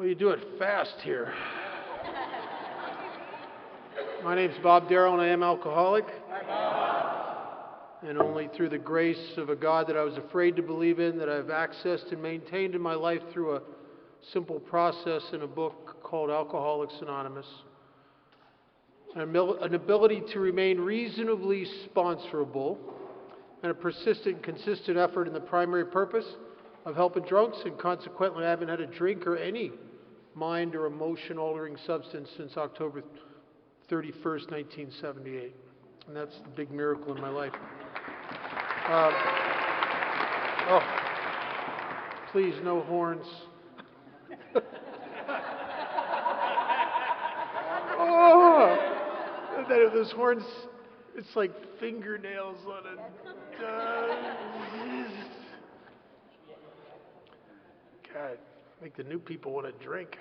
Well, you do it fast here. My name's Bob Darrell, and I am alcoholic. Hi, Bob. And only through the grace of a God that I was afraid to believe in, that I've accessed and maintained in my life through a simple process in a book called Alcoholics Anonymous. An ability to remain reasonably sponsorable, and a persistent, consistent effort in the primary purpose of helping drunks, and consequently I haven't had a drink or any mind or emotion-altering substance since October 31st, 1978. And that's the big miracle in my life. Please, no horns. Those horns, it's like fingernails on a... God, make the new people want to drink.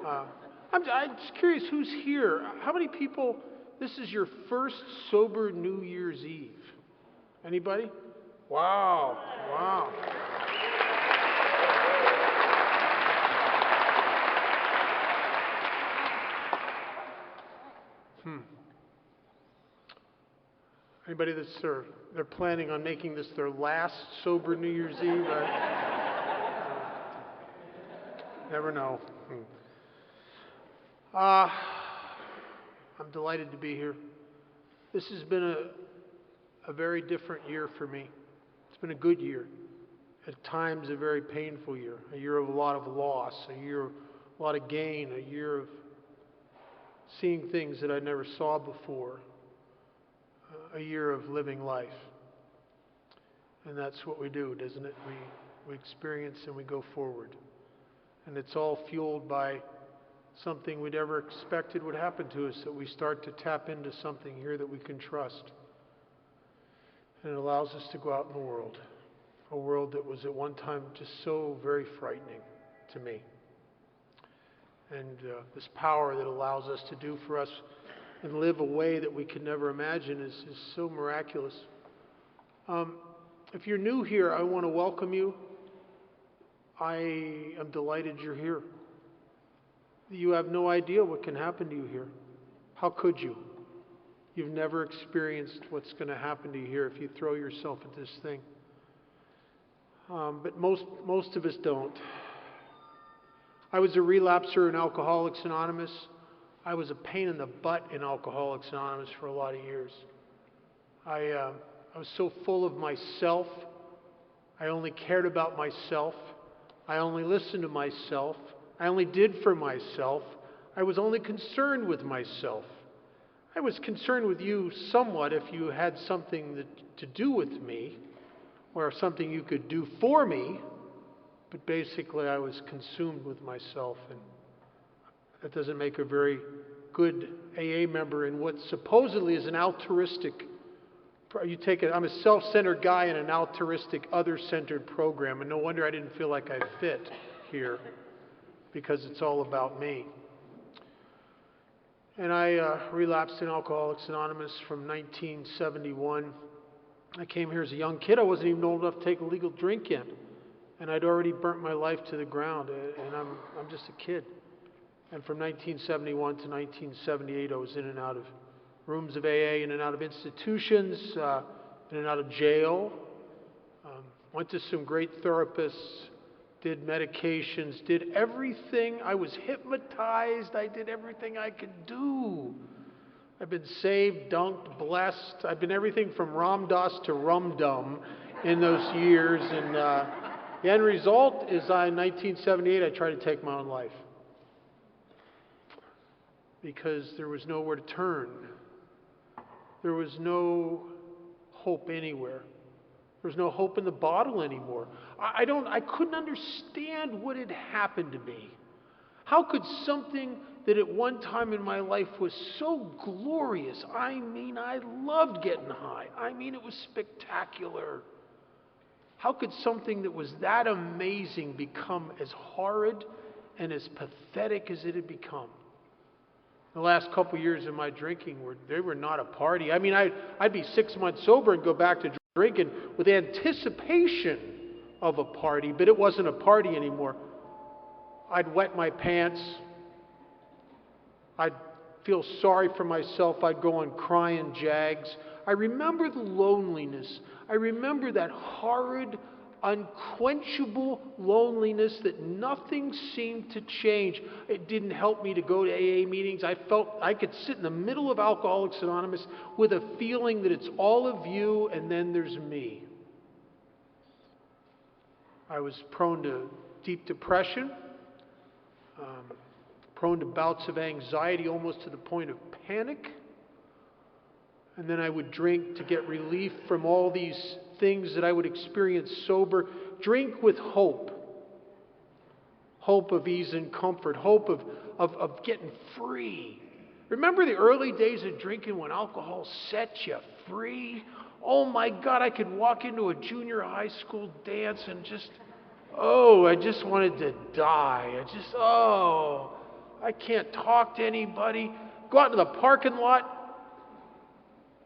I'm just curious, who's here? How many people, this is your first sober New Year's Eve? Anybody? Wow. Anybody that's they're planning on making this their last sober New Year's Eve? Never know. I'm delighted to be here. This has been a very different year for me. It's been a good year. At times a very painful year. A year of a lot of loss. A year of a lot of gain. A year of seeing things that I never saw before. A year of living life. And that's what we do, doesn't it? We experience and we go forward. And it's all fueled by something we'd ever expected would happen to us, that we start to tap into something here that we can trust. And it allows us to go out in the world. A world that was at one time just so very frightening to me. And this power that allows us to do for us and live a way that we could never imagine is so miraculous. If you're new here, I want to welcome you. I am delighted you're here. You have no idea what can happen to you here. How could you? You've never experienced what's going to happen to you here if you throw yourself at this thing. But most of us don't. I was a relapser in Alcoholics Anonymous. I was a pain in the butt in Alcoholics Anonymous for a lot of years. I was so full of myself. I only cared about myself. I only listened to myself. I only did for myself. I was only concerned with myself. I was concerned with you somewhat if you had something to do with me, or something you could do for me, but basically I was consumed with myself, and that doesn't make a very good AA member in what supposedly is an altruistic. I'm a self-centered guy in an altruistic, other-centered program, and no wonder I didn't feel like I fit here, because it's all about me. And I relapsed in Alcoholics Anonymous from 1971. I came here as a young kid. I wasn't even old enough to take a legal drink in, and I'd already burnt my life to the ground, and I'm just a kid. And from 1971 to 1978, I was in and out of rooms of AA, in and out of institutions, in and out of jail. Went to some great therapists, did medications, did everything. I was hypnotized. I did everything I could do. I've been saved, dunked, blessed. I've been everything from Ram Dass to Rum Dum in those years. And the end result is in 1978, I tried to take my own life. Because there was nowhere to turn. There was no hope anywhere. There was no hope in the bottle anymore. I couldn't understand what had happened to me. How could something that at one time in my life was so glorious, I mean, I loved getting high. I mean, it was spectacular. How could something that was that amazing become as horrid and as pathetic as it had become? The last couple years of my drinking they were not a party. I mean, I'd be 6 months sober and go back to drinking with anticipation of a party, but it wasn't a party anymore. I'd wet my pants. I'd feel sorry for myself. I'd go on crying jags. I remember the loneliness. I remember that horrid, unquenchable loneliness that nothing seemed to change. It didn't help me to go to AA meetings. I felt I could sit in the middle of Alcoholics Anonymous with a feeling that it's all of you and then there's me. I was prone to deep depression, prone to bouts of anxiety almost to the point of panic. And then I would drink to get relief from all these things that I would experience sober. Drink with hope. Hope of ease and comfort. Hope of getting free. Remember the early days of drinking when alcohol set you free? Oh my God, I could walk into a junior high school dance and I just wanted to die. I can't talk to anybody. Go out to the parking lot,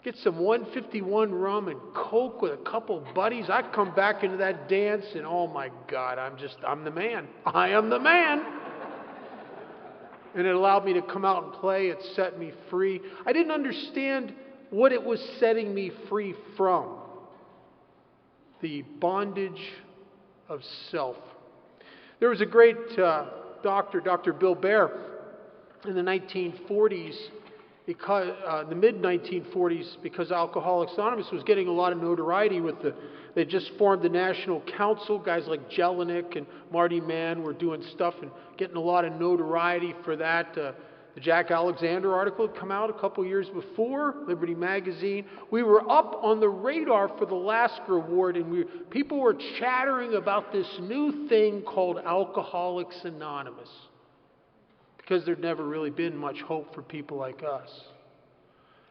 get some 151 rum and Coke with a couple buddies. I'd come back into that dance and oh my God, I'm the man. I am the man. And it allowed me to come out and play. It set me free. I didn't understand what it was setting me free from. The bondage of self. There was a great doctor, Dr. Bill Baer, in the 1940s, the mid-1940s, because Alcoholics Anonymous was getting a lot of notoriety they just formed the National Council. Guys like Jelinek and Marty Mann were doing stuff and getting a lot of notoriety for that. The Jack Alexander article had come out a couple years before, Liberty Magazine. We were up on the radar for the Lasker Award, and people were chattering about this new thing called Alcoholics Anonymous, because there'd never really been much hope for people like us.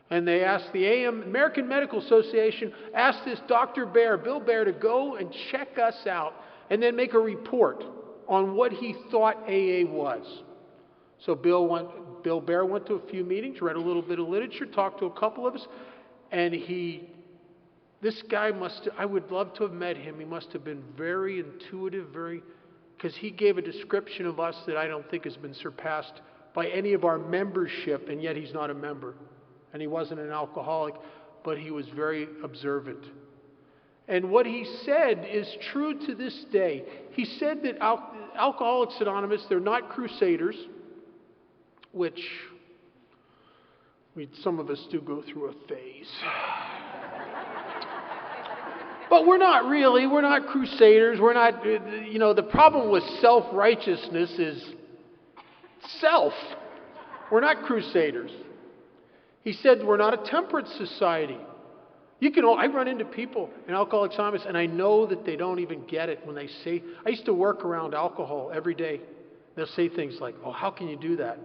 And they asked the American Medical Association, asked this Dr. Baer, Bill Baer, to go and check us out and then make a report on what he thought AA was. So Bill Baer went to a few meetings, read a little bit of literature, talked to a couple of us, and this guy I would love to have met him. He must have been very intuitive, because he gave a description of us that I don't think has been surpassed by any of our membership, and yet he's not a member. And he wasn't an alcoholic, but he was very observant. And what he said is true to this day. He said that Alcoholics Anonymous, they're not crusaders, which some of us do go through a phase. But we're not really. We're not crusaders. We're not, the problem with self-righteousness is self. We're not crusaders. He said we're not a temperance society. I run into people in Alcoholics Anonymous, and I know that they don't even get it when they say, I used to work around alcohol every day. They'll say things like, oh, how can you do that?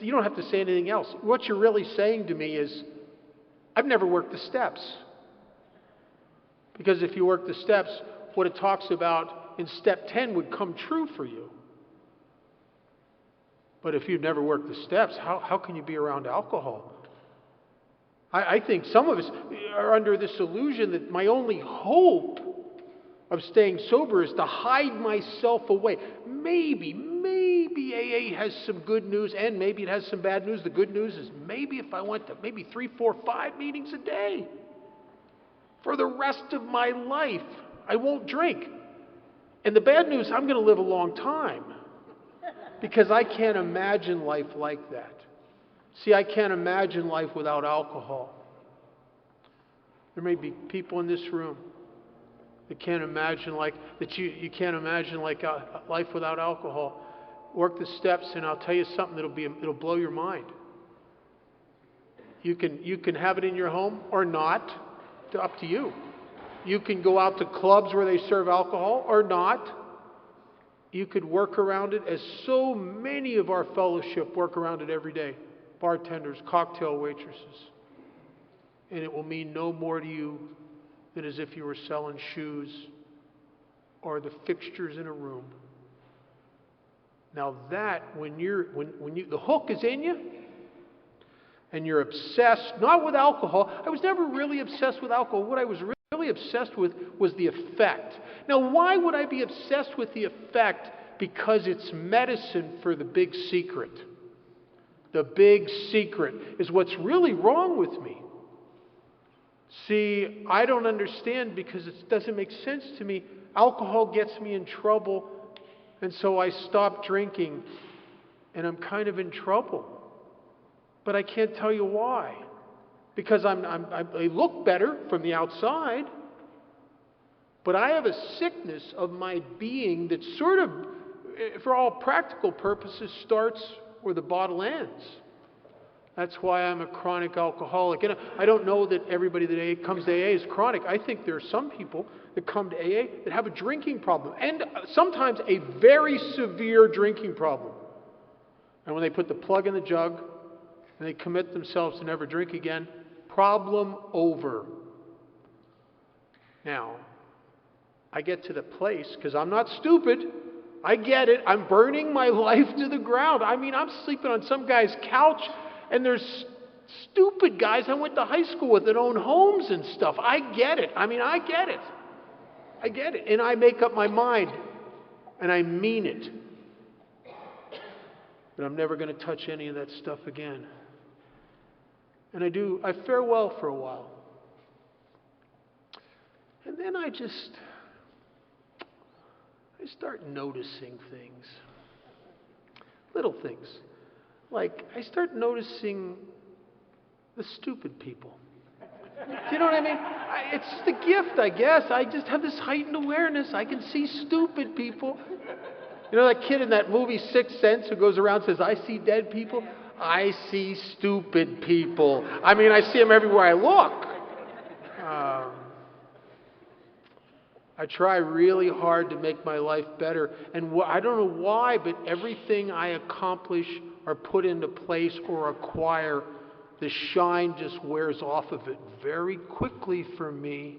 You don't have to say anything else. What you're really saying to me is, I've never worked the steps. Because if you work the steps, what it talks about in step 10 would come true for you. But if you've never worked the steps, how can you be around alcohol? I think some of us are under this illusion that my only hope of staying sober is to hide myself away. Maybe AA has some good news, and maybe it has some bad news. The good news is maybe if I went to 3, 4, 5 meetings a day, for the rest of my life, I won't drink. And the bad news, I'm going to live a long time, because I can't imagine life like that. See, I can't imagine life without alcohol. There may be people in this room that can't imagine you can't imagine life without alcohol. Work the steps, and I'll tell you something it'll blow your mind. You can have it in your home or not. It's up to you. You can go out to clubs where they serve alcohol or not. You could work around it, as so many of our fellowship work around it every day. Bartenders, cocktail waitresses. And it will mean no more to you than as if you were selling shoes or the fixtures in a room. Now that, when the hook is in you, and you're obsessed, not with alcohol. I was never really obsessed with alcohol. What I was really obsessed with was the effect. Now, why would I be obsessed with the effect because it's medicine for the big secret. The big secret is what's really wrong with me. See, I don't understand because it doesn't make sense to me. Alcohol gets me in trouble, and so I stop drinking, and I'm kind of in trouble. But I can't tell you why. Because I look better from the outside, but I have a sickness of my being that sort of, for all practical purposes, starts where the bottle ends. That's why I'm a chronic alcoholic. And I don't know that everybody that comes to AA is chronic. I think there are some people that come to AA that have a drinking problem, and sometimes a very severe drinking problem. And when they put the plug in the jug and they commit themselves to never drink again, problem over. Now, I get to the place, because I'm not stupid, I get it, I'm burning my life to the ground. I mean, I'm sleeping on some guy's couch, and there's stupid guys I went to high school with that own homes and stuff. I get it. I mean, I get it. I get it. And I make up my mind, and I mean it. But I'm never going to touch any of that stuff again. And I farewell for a while. And then I start noticing things. Little things. Like, I start noticing the stupid people. Do you know what I mean? It's the gift, I guess. I just have this heightened awareness. I can see stupid people. You know that kid in that movie Sixth Sense who goes around and says, I see dead people? I see stupid people. I mean, I see them everywhere I look. I try really hard to make my life better. And I don't know why, but everything I accomplish or put into place or acquire, the shine just wears off of it very quickly for me.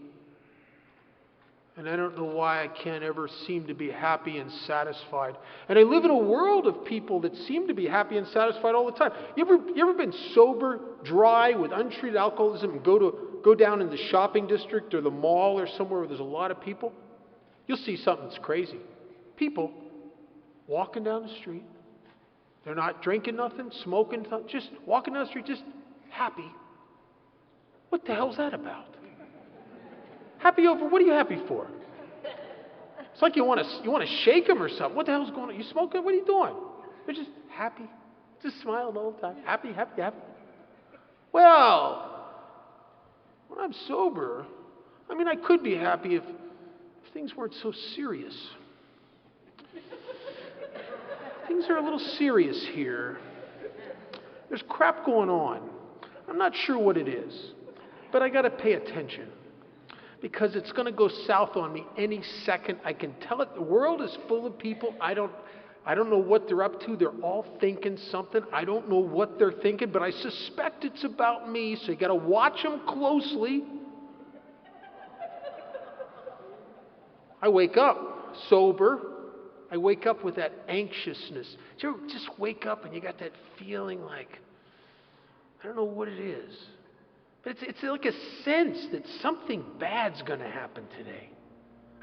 And I don't know why I can't ever seem to be happy and satisfied. And I live in a world of people that seem to be happy and satisfied all the time. You ever been sober, dry, with untreated alcoholism and go down in the shopping district or the mall or somewhere where there's a lot of people? You'll see something that's crazy. People walking down the street. They're not drinking nothing, smoking, just walking down the street, just happy. What the hell's that about? Happy over, what are you happy for? It's like you want to shake them or something. What the hell's going on? You smoking? What are you doing? They're just happy. Just smiling all the time. Happy, happy, happy. Well, when I'm sober, I mean, I could be happy if things weren't so serious. Things are a little serious here. There's crap going on. I'm not sure what it is, but I got to pay attention. Because it's going to go south on me any second. I can tell it. The world is full of people. I don't know what they're up to. They're all thinking something. I don't know what they're thinking, but I suspect it's about me, so you got to watch them closely. I wake up sober. I wake up with that anxiousness. Do you ever just wake up and you got that feeling like, I don't know what it is. But it's like a sense that something bad's going to happen today.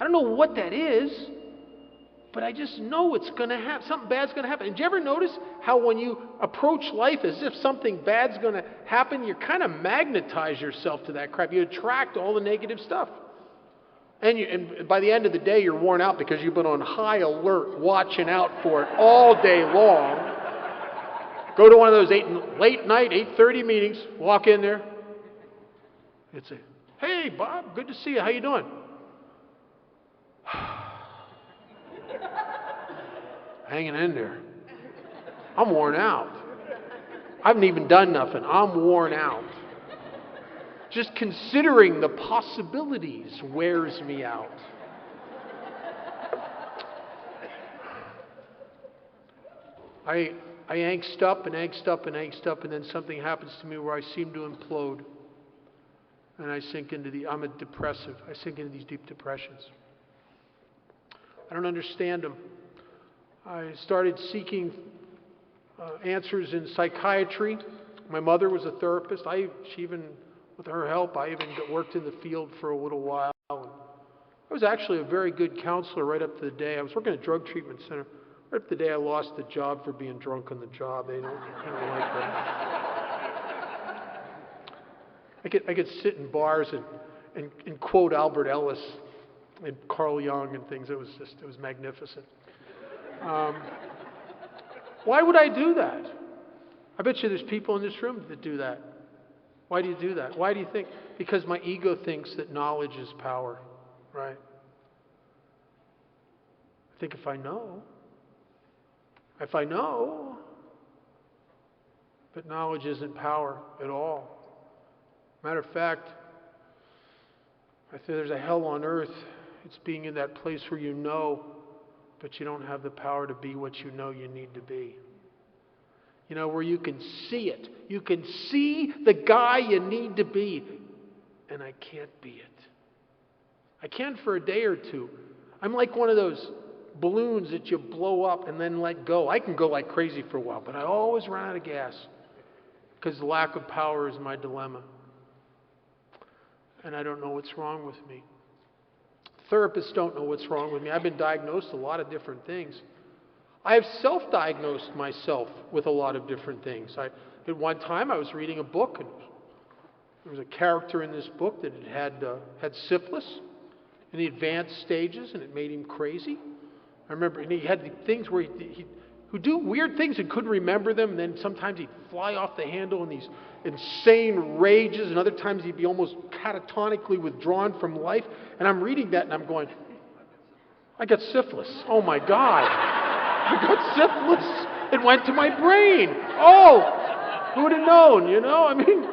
I don't know what that is, but I just know it's going to happen. Something bad's going to happen. And do you ever notice how when you approach life as if something bad's going to happen, you kind of magnetize yourself to that crap. You attract all the negative stuff. And by the end of the day, you're worn out because you've been on high alert, watching out for it all day long. Go to one of those late night, 8:30 meetings, walk in there. It's hey, Bob, good to see you. How you doing? Hanging in there. I'm worn out. I haven't even done nothing. I'm worn out. Just considering the possibilities wears me out. I angst up and angst up and angst up, and then something happens to me where I seem to implode. And I sink into I'm a depressive. I sink into these deep depressions. I don't understand them. I started seeking answers in psychiatry. My mother was a therapist. She even, with her help, I even worked in the field for a little while. I was actually a very good counselor right up to the day. I was working at a drug treatment center. Or if the day I lost the job for being drunk on the job, they don't like that. I could sit in bars and quote Albert Ellis and Carl Jung and things. It was magnificent. Why would I do that? I bet you there's people in this room that do that. Why do you do that? Why do you think? Because my ego thinks that knowledge is power, right? I think if I know, but knowledge isn't power at all. Matter of fact, I think there's a hell on earth. It's being in that place where you know, but you don't have the power to be what you know you need to be. You know, where you can see it. You can see the guy you need to be. And I can't be it. I can for a day or two. I'm like one of those balloons that you blow up and then let go. I can go like crazy for a while, but I always run out of gas. Because the lack of power is my dilemma. And I don't know what's wrong with me. Therapists don't know what's wrong with me. I've been diagnosed a lot of different things. I have self-diagnosed myself with a lot of different things. At one time, I was reading a book, and there was a character in this book that had syphilis in the advanced stages, and it made him crazy. I remember, and he had the things where he would do weird things and couldn't remember them, and then sometimes he'd fly off the handle in these insane rages, and other times he'd be almost catatonically withdrawn from life. And I'm reading that, and I'm going, I got syphilis. Oh my God. I got syphilis. It went to my brain. Oh, who would have known, you know? I mean,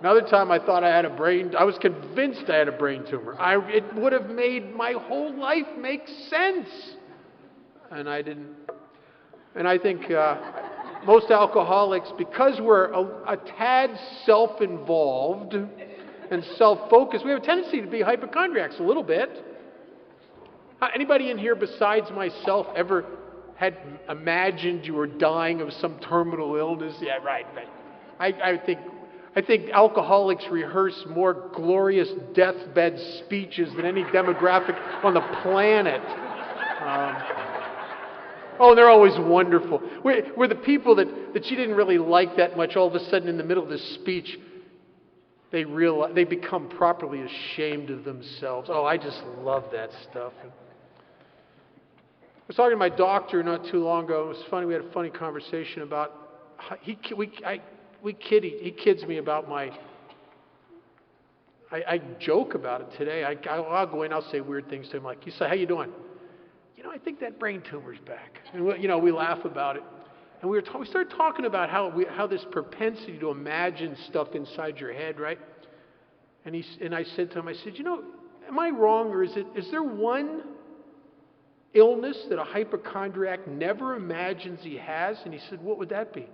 another time I thought I was convinced I had a brain tumor. It would have made my whole life make sense. And I didn't. And I think most alcoholics, because we're a tad self-involved and self-focused, we have a tendency to be hypochondriacs a little bit. Anybody in here besides myself ever had imagined you were dying of some terminal illness? Yeah, right. I think alcoholics rehearse more glorious deathbed speeches than any demographic on the planet. They're always wonderful. We're the people that you didn't really like that much. All of a sudden, in the middle of this speech, they become properly ashamed of themselves. Oh, I just love that stuff. I was talking to my doctor not too long ago. It was funny. We had a funny conversation about he kids me about my. I joke about it today. I'll go in. I'll say weird things to him like, "You say, how you doing? You know, I think that brain tumor's back." And we laugh about it. And we started talking about how this propensity to imagine stuff inside your head, right? And I said to him, I said, am I wrong, or is there one illness that a hypochondriac never imagines he has? And he said, what would that be?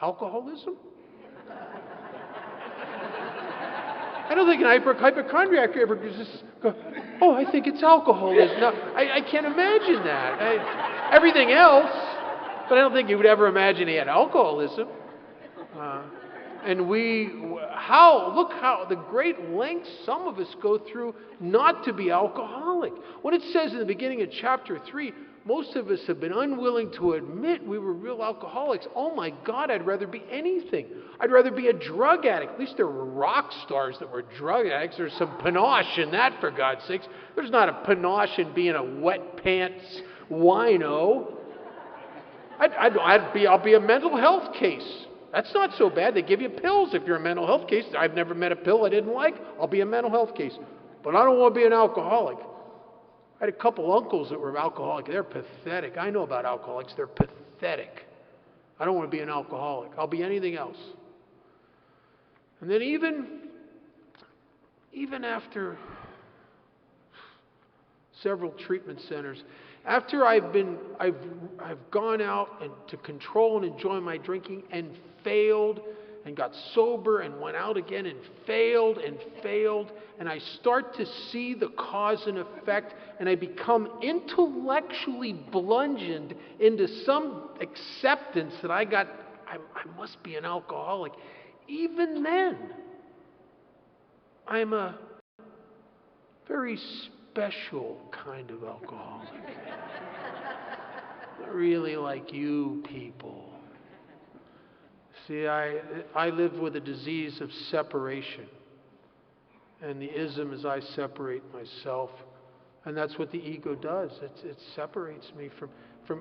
Alcoholism? I don't think an hypochondriac ever just go, oh, I think it's alcoholism. No, I can't imagine that. Everything else, but I don't think he would ever imagine he had alcoholism. Look how the great lengths some of us go through not to be alcoholic. When it says in the beginning of chapter 3, most of us have been unwilling to admit we were real alcoholics. Oh my God, I'd rather be anything. I'd rather be a drug addict. At least there were rock stars that were drug addicts. There's some panache in that, for God's sakes. There's not a panache in being a wet pants wino. I'll be a mental health case. That's not so bad. They give you pills if you're a mental health case. I've never met a pill I didn't like. I'll be a mental health case. But I don't want to be an alcoholic. I had a couple uncles that were alcoholic. They're pathetic. I know about alcoholics. They're pathetic. I don't want to be an alcoholic. I'll be anything else. And then even after several treatment centers, after I've gone out and to control and enjoy my drinking and failed and got sober and went out again and failed, and I start to see the cause and effect, and I become intellectually bludgeoned into some acceptance that I must be an alcoholic. Even then, I'm a very special kind of alcoholic. not really like you people. See, I live with a disease of separation. And the ism is I separate myself. And that's what the ego does. It separates me from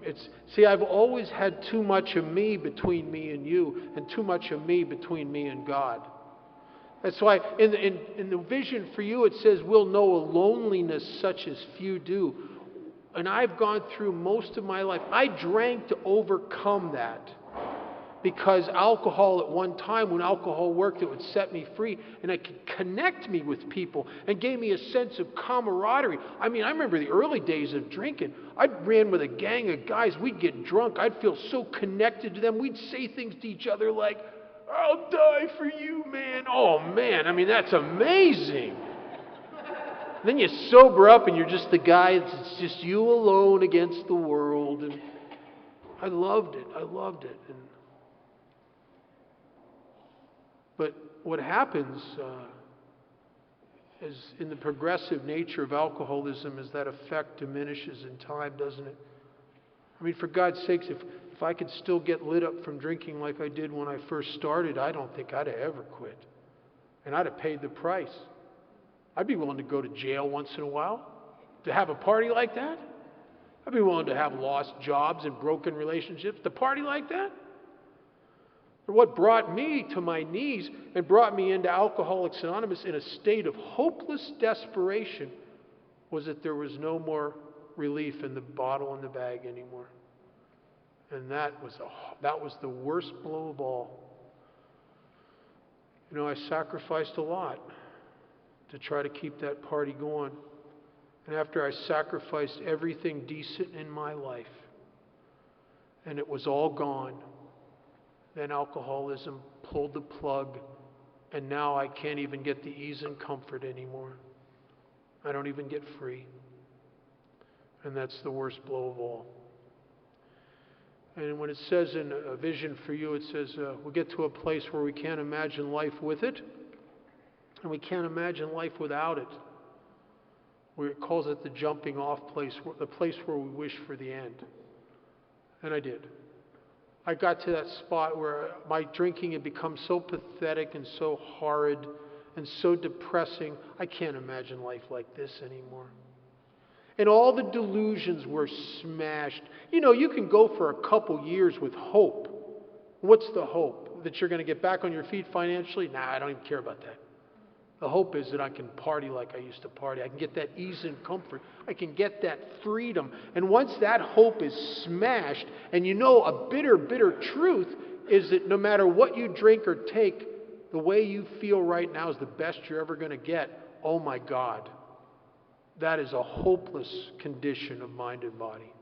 it's. See, I've always had too much of me between me and you, and too much of me between me and God. That's why in the vision for you it says we'll know a loneliness such as few do. And I've gone through most of my life. I drank to overcome that. Because alcohol at one time, when alcohol worked, it would set me free and it could connect me with people and gave me a sense of camaraderie. I mean, I remember the early days of drinking. I ran with a gang of guys. We'd get drunk. I'd feel so connected to them. We'd say things to each other like, I'll die for you, man. Oh, man. I mean, that's amazing. Then you sober up and you're just the guy. It's just you alone against the world. And I loved it. I loved it. But what happens is in the progressive nature of alcoholism is that effect diminishes in time, doesn't it? I mean, for God's sakes, if I could still get lit up from drinking like I did when I first started, I don't think I'd have ever quit. And I'd have paid the price. I'd be willing to go to jail once in a while to have a party like that. I'd be willing to have lost jobs and broken relationships to party like that. What brought me to my knees and brought me into Alcoholics Anonymous in a state of hopeless desperation was that there was no more relief in the bottle and the bag anymore. And that was the worst blow of all. You know, I sacrificed a lot to try to keep that party going. And after I sacrificed everything decent in my life, and it was all gone, then alcoholism pulled the plug, and now I can't even get the ease and comfort anymore. I don't even get free. And that's the worst blow of all. And when it says in a vision for you, it says we'll get to a place where we can't imagine life with it, and we can't imagine life without it. Where it calls it the jumping off place, the place where we wish for the end. And I did. I got to that spot where my drinking had become so pathetic and so horrid and so depressing, I can't imagine life like this anymore. And all the delusions were smashed. You know, you can go for a couple years with hope. What's the hope? That you're going to get back on your feet financially? Nah, I don't even care about that. The hope is that I can party like I used to party. I can get that ease and comfort. I can get that freedom. And once that hope is smashed, and you know a bitter, bitter truth is that no matter what you drink or take, the way you feel right now is the best you're ever going to get. Oh my God. That is a hopeless condition of mind and body.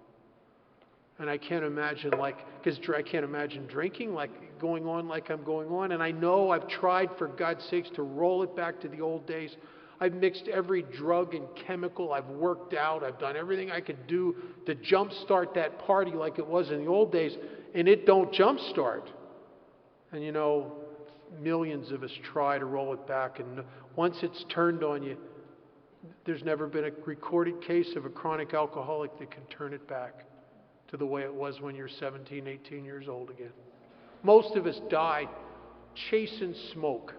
And I can't imagine because I can't imagine drinking going on like I'm going on. And I know I've tried, for God's sakes, to roll it back to the old days. I've mixed every drug and chemical. I've worked out. I've done everything I could do to jumpstart that party like it was in the old days. And it don't jumpstart. And you know, millions of us try to roll it back. And once it's turned on you, there's never been a recorded case of a chronic alcoholic that can turn it back to the way it was when you're 17, 18 years old again. Most of us die chasing smoke,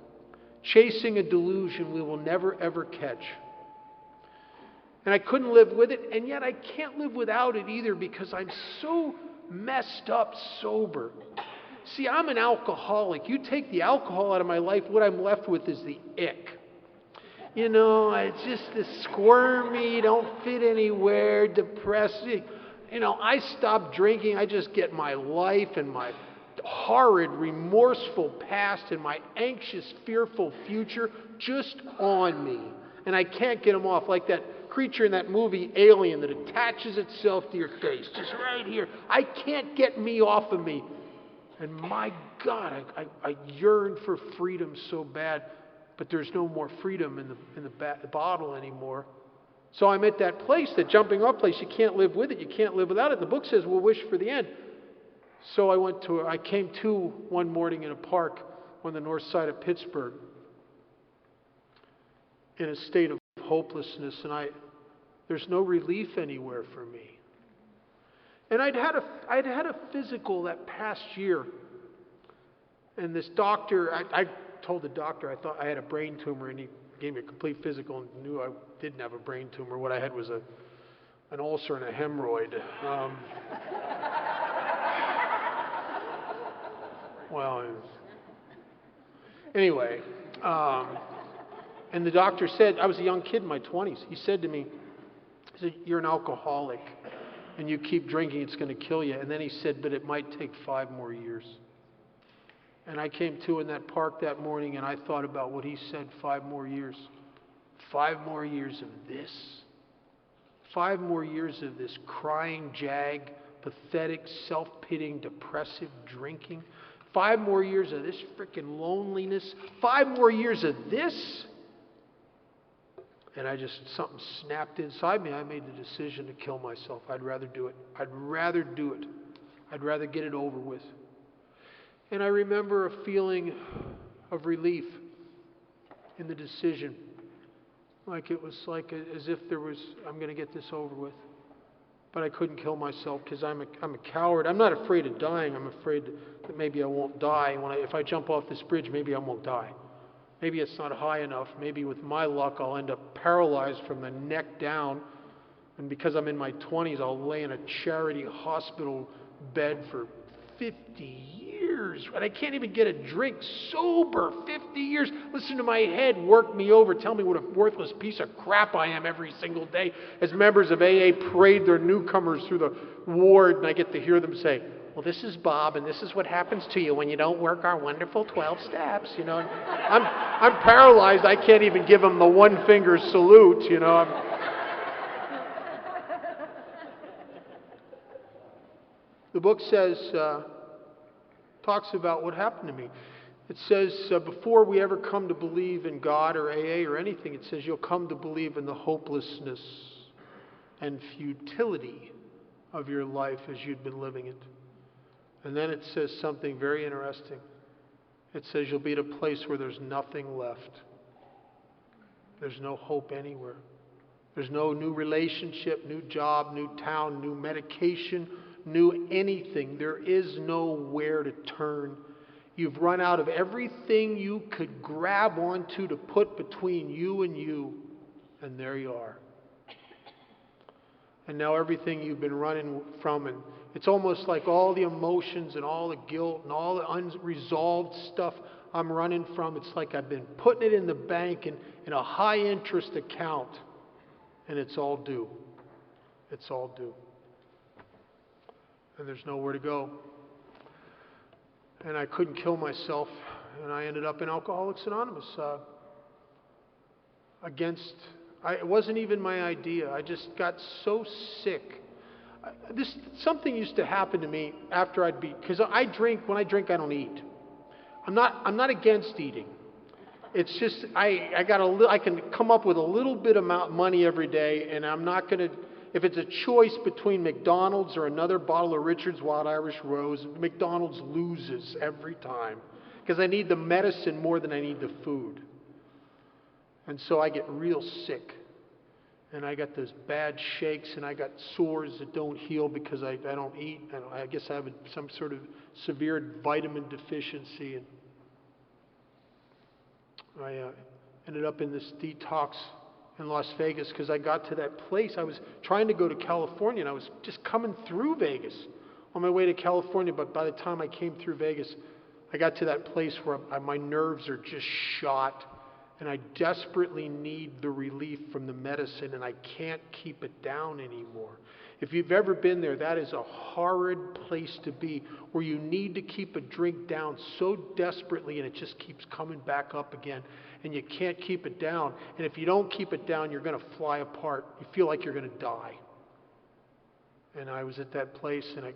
chasing a delusion we will never ever catch. And I couldn't live with it, and yet I can't live without it either because I'm so messed up sober. See, I'm an alcoholic. You take the alcohol out of my life, what I'm left with is the ick. You know, it's just the squirmy, don't fit anywhere, depressing. You know, I stop drinking, I just get my life and my horrid, remorseful past and my anxious, fearful future just on me. And I can't get them off, like that creature in that movie Alien that attaches itself to your face, just right here. I can't get me off of me. And my God, I yearn for freedom so bad, but there's no more freedom in the bottle anymore. So I'm at that place, that jumping off place. You can't live with it. You can't live without it. The book says we'll wish for the end. So I came to one morning in a park on the north side of Pittsburgh in a state of hopelessness, and there's no relief anywhere for me. And I'd had a physical that past year. And this doctor, I told the doctor I thought I had a brain tumor, and he gave me a complete physical and knew I didn't have a brain tumor. What I had was an ulcer and a hemorrhoid. Well, anyway, and the doctor said, I was a young kid in my 20s. He said to me, he said, "You're an alcoholic, and you keep drinking, it's going to kill you." And then he said, "But it might take 5 more years." And I came to in that park that morning, and I thought about what he said, 5 more years. 5 more years of this. 5 more years of this crying jag, pathetic, self-pitying, depressive drinking. 5 more years of this freaking loneliness. 5 more years of this. And something snapped inside me. I made the decision to kill myself. I'd rather do it. I'd rather do it. I'd rather get it over with. And I remember a feeling of relief in the decision. Like it was like as if I'm going to get this over with. But I couldn't kill myself because I'm a coward. I'm not afraid of dying. I'm afraid that maybe I won't die. If I jump off this bridge, maybe I won't die. Maybe it's not high enough. Maybe with my luck, I'll end up paralyzed from the neck down. And because I'm in my 20s, I'll lay in a charity hospital bed for 50 years. And I can't even get a drink sober. 50 years. Listen to my head work me over. Tell me what a worthless piece of crap I am every single day. As members of AA parade their newcomers through the ward, and I get to hear them say, "Well, this is Bob, and this is what happens to you when you don't work our wonderful 12 steps." You know, and I'm paralyzed. I can't even give them the one finger salute. You know. The book says, talks about what happened to me. It says, before we ever come to believe in God or AA or anything, it says you'll come to believe in the hopelessness and futility of your life as you'd been living it. And then it says something very interesting. It says you'll be at a place where there's nothing left. There's no hope anywhere. There's no new relationship, new job, new town, new medication, new anything. There is nowhere to turn. You've run out of everything you could grab onto to put between you, and there you are. And now everything you've been running from, and it's almost like all the emotions and all the guilt and all the unresolved stuff I'm running from, it's like I've been putting it in the bank in a high interest account, and it's all due. It's all due. And there's nowhere to go. And I couldn't kill myself, and I ended up in Alcoholics Anonymous. It wasn't even my idea. I just got so sick. Something used to happen to me after because I drink. When I drink, I don't eat. I'm not against eating. It's just I can come up with a little bit amount of money every day, and I'm not going to. If it's a choice between McDonald's or another bottle of Richard's Wild Irish Rose, McDonald's loses every time because I need the medicine more than I need the food. And so I get real sick. And I got those bad shakes, and I got sores that don't heal because I don't eat. I guess I have some sort of severe vitamin deficiency. And I ended up in this detox in Las Vegas because I got to that place. I was trying to go to California, and I was just coming through Vegas on my way to California. But by the time I came through Vegas, I got to that place where my nerves are just shot, and I desperately need the relief from the medicine, and I can't keep it down anymore. If you've ever been there, that is a horrid place to be, where you need to keep a drink down so desperately, and it just keeps coming back up again, and you can't keep it down. And if you don't keep it down, you're going to fly apart. You feel like you're going to die. And I was at that place, and I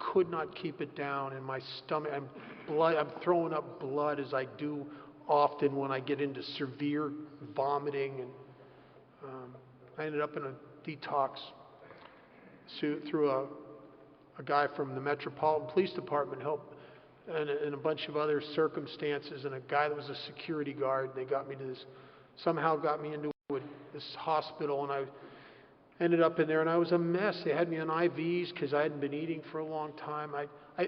could not keep it down. And my stomach, I'm throwing up blood as I do often when I get into severe vomiting. And I ended up in a detox through a guy from the Metropolitan Police Department helped, and a bunch of other circumstances, and a guy that was a security guard. They somehow got me into this hospital, and Ended up in there, and I was a mess. They had me on IVs because I hadn't been eating for a long time.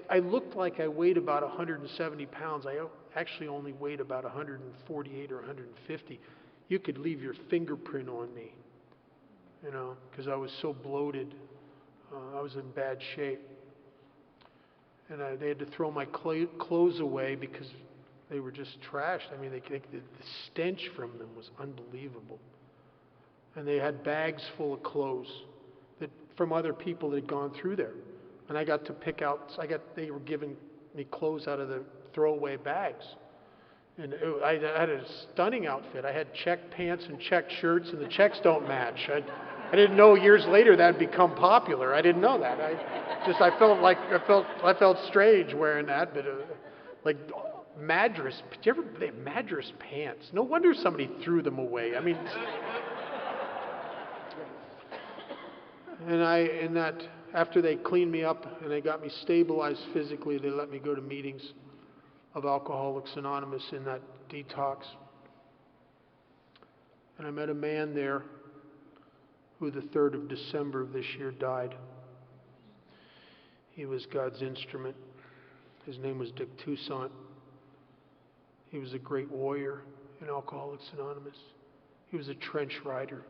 I looked like I weighed about 170 pounds. I actually only weighed about 148 or 150. You could leave your fingerprint on me, because I was so bloated. I was in bad shape. And they had to throw my clothes away because they were just trashed. I mean, the stench from them was unbelievable. And they had bags full of clothes from other people that had gone through there. And I got to pick out, they were giving me clothes out of the throwaway bags. And I had a stunning outfit. I had check pants and check shirts, and the checks don't match. I didn't know years later that'd become popular. I didn't know that. I felt strange wearing that, but like Madras. They have Madras pants. No wonder somebody threw them away. I mean. And after they cleaned me up and they got me stabilized physically, they let me go to meetings of Alcoholics Anonymous in that detox. And I met a man there who the 3rd of December of this year died. He was God's instrument. His name was Dick Toussaint. He was a great warrior in Alcoholics Anonymous. He was a trench rider.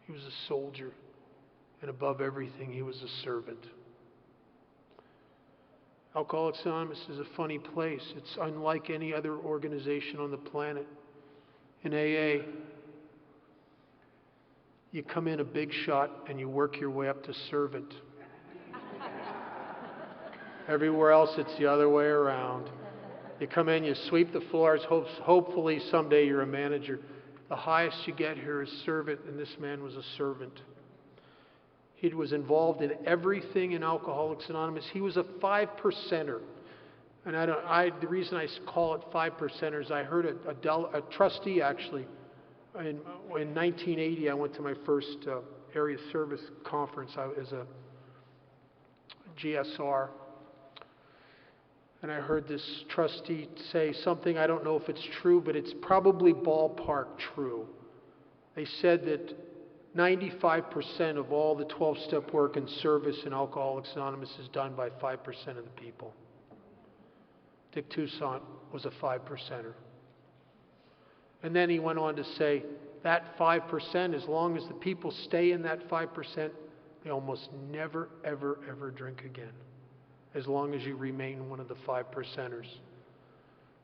He was a soldier. And above everything, he was a servant. Alcoholics Anonymous is a funny place. It's unlike any other organization on the planet. In AA, you come in a big shot and you work your way up to servant. Everywhere else, it's the other way around. You come in, you sweep the floors, hopefully someday you're a manager. The highest you get here is servant, and this man was a servant. He was involved in everything in Alcoholics Anonymous. He was a 5%er. And the reason I call it 5%ers, I heard a trustee actually, in 1980, I went to my first area service conference as a GSR. And I heard this trustee say something, I don't know if it's true, but it's probably ballpark true. They said that 95% of all the 12-step work and service in Alcoholics Anonymous is done by 5% of the people. Dick Toussaint was a 5%er. And then he went on to say, that 5%, as long as the people stay in that 5%, they almost never, ever, ever drink again, as long as you remain one of the 5%ers.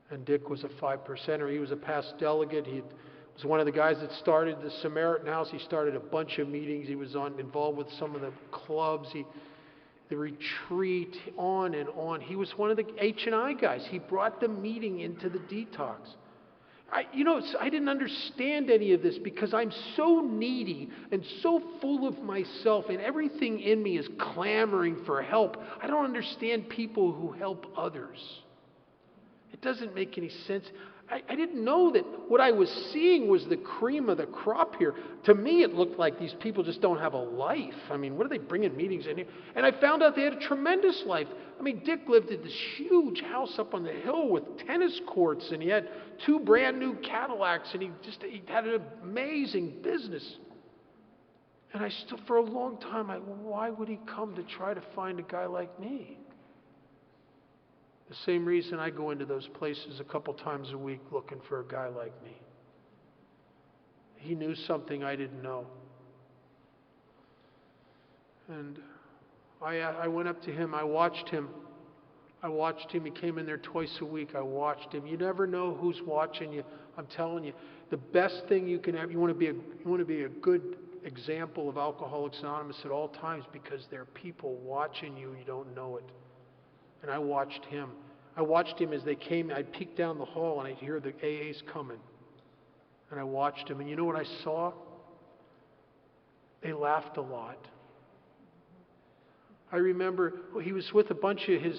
And Dick was a 5%er. He was a past delegate. He was one of the guys that started the Samaritan House. He started a bunch of meetings. He was involved with some of the clubs, the retreat, on and on. He was one of the H&I guys. He brought the meeting into the detox. I didn't understand any of this because I'm so needy and so full of myself, and everything in me is clamoring for help. I don't understand people who help others. It doesn't make any sense. I didn't know that what I was seeing was the cream of the crop here. To me, it looked like these people just don't have a life. I mean, what are they bringing meetings in here? And I found out they had a tremendous life. I mean, Dick lived in this huge house up on the hill with tennis courts, and he had 2 brand new Cadillacs, and he had an amazing business. And I still, for a long time, why would he come to try to find a guy like me? The same reason I go into those places a couple times a week looking for a guy like me. He knew something I didn't know. And I went up to him. I watched him. He came in there twice a week. I watched him. You never know who's watching you. I'm telling you, the best thing you can have, you want to be a good example of Alcoholics Anonymous at all times, because there are people watching you. You don't know it. And I watched him. I watched him as they came. I'd peek down the hall and I'd hear the AAs coming. And I watched him. And you know what I saw? They laughed a lot. I remember he was with a bunch of his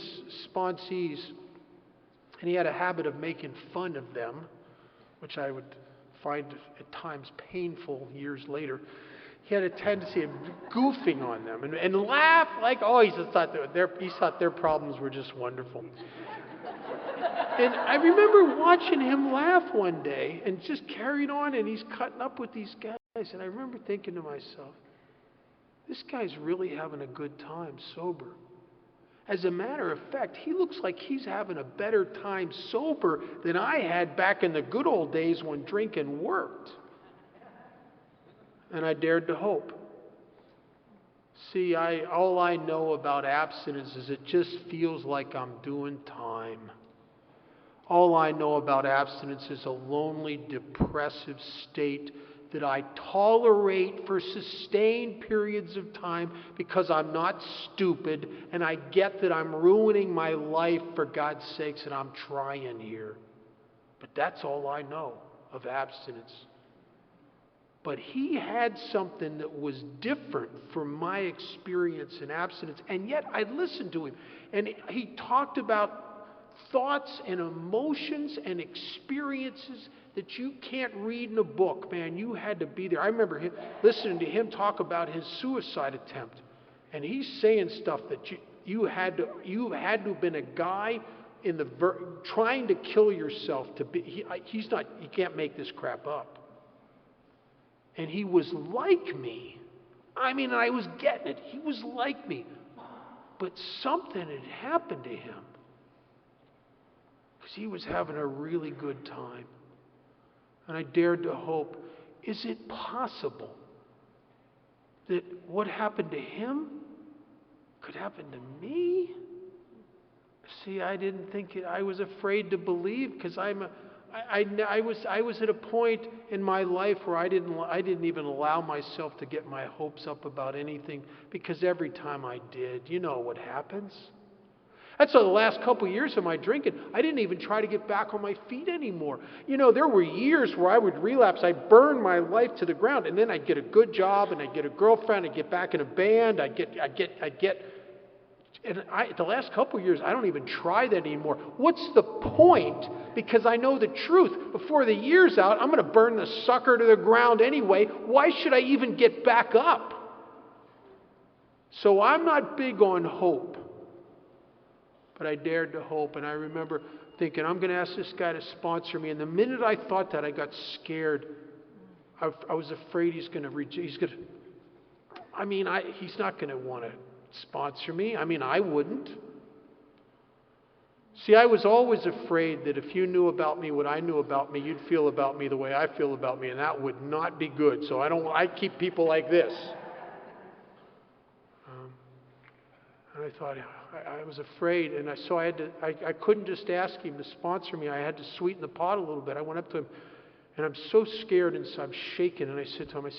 sponsees, and he had a habit of making fun of them, which I would find at times painful years later. He had a tendency of goofing on them and laugh like, he thought their problems were just wonderful. And I remember watching him laugh one day and just carried on, and he's cutting up with these guys. And I remember thinking to myself, this guy's really having a good time sober. As a matter of fact, he looks like he's having a better time sober than I had back in the good old days when drinking worked. And I dared to hope. See, all I know about abstinence is it just feels like I'm doing time. All I know about abstinence is a lonely, depressive state that I tolerate for sustained periods of time because I'm not stupid and I get that I'm ruining my life for God's sakes and I'm trying here. But that's all I know of abstinence. But he had something that was different from my experience in abstinence, and yet I listened to him. And he talked about thoughts and emotions and experiences that you can't read in a book, man. You had to be there. I remember listening to him talk about his suicide attempt. And he's saying stuff that you had to have been a guy in trying to kill yourself to be. You can't make this crap up. And he was like me. I mean, I was getting it. He was like me. But something had happened to him. Because he was having a really good time. And I dared to hope, is it possible that what happened to him could happen to me? See, I didn't think it. I was afraid to believe because I was at a point in my life where I didn't even allow myself to get my hopes up about anything, because every time I did, you know what happens. That's why the last couple of years of my drinking, I didn't even try to get back on my feet anymore. You know, there were years where I would relapse. I'd burn my life to the ground, and then I'd get a good job, and I'd get a girlfriend, I'd get back in a band, the last couple of years, I don't even try that anymore. What's the point? Because I know the truth. Before the year's out, I'm going to burn the sucker to the ground anyway. Why should I even get back up? So I'm not big on hope. But I dared to hope, and I remember thinking, I'm going to ask this guy to sponsor me. And the minute I thought that, I got scared. I was afraid he's not going to want to sponsor me. I mean, I wouldn't. See, I was always afraid that if you knew about me what I knew about me, you'd feel about me the way I feel about me, and that would not be good. So I keep people like this. And I thought, I was afraid, and so I couldn't just ask him to sponsor me. I had to sweeten the pot a little bit. I went up to him, and I'm so scared, and so I'm shaking, and I said to him,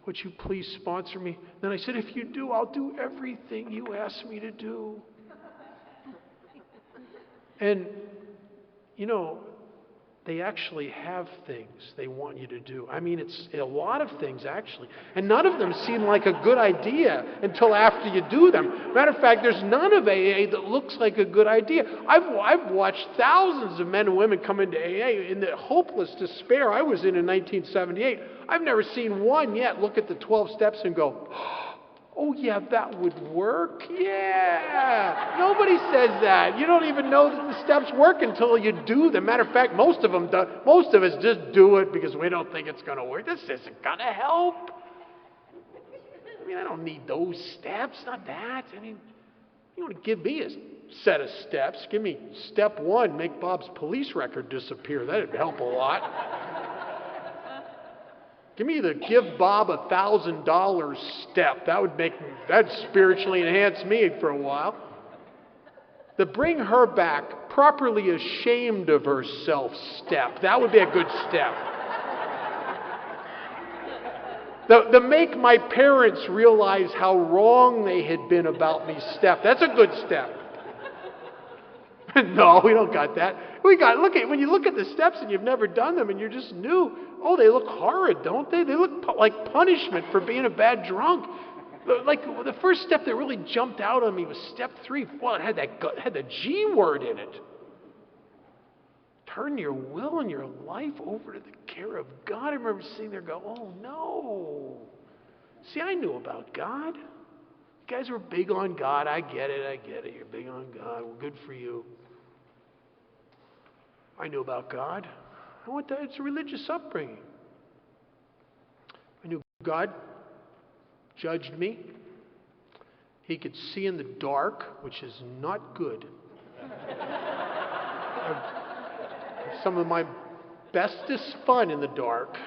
would you please sponsor me? Then I said, if you do, I'll do everything you ask me to do. And, you know, they actually have things they want you to do. I mean, it's a lot of things, actually. And none of them seem like a good idea until after you do them. Matter of fact, there's none of AA that looks like a good idea. I've watched thousands of men and women come into AA in the hopeless despair I was in 1978. I've never seen one yet look at the 12 steps and go, oh yeah, that would work? Yeah. Nobody says that. You don't even know that the steps work until you do them. Matter of fact, most of us just do it because we don't think it's going to work. This isn't going to help. I mean, I don't need those steps, not that. I mean, you want to give me a set of steps. Give me step 1, make Bob's police record disappear. That'd help a lot. Give me the give Bob $1,000 step. That'd spiritually enhance me for a while. The bring her back properly ashamed of herself step. That would be a good step. The make my parents realize how wrong they had been about me step. That's a good step. No, we don't got that. When you look at the steps and you've never done them and you're just new, oh, they look horrid, don't they? They look like punishment for being a bad drunk. Like the first step that really jumped out on me was step 3. Well, it had the G word in it. Turn your will and your life over to the care of God. I remember sitting there going, oh no. See, I knew about God. You guys were big on God. I get it. You're big on God. Well, good for you. I knew about God. It's a religious upbringing. I knew God judged me. He could see in the dark, which is not good. Some of my bestest fun in the dark.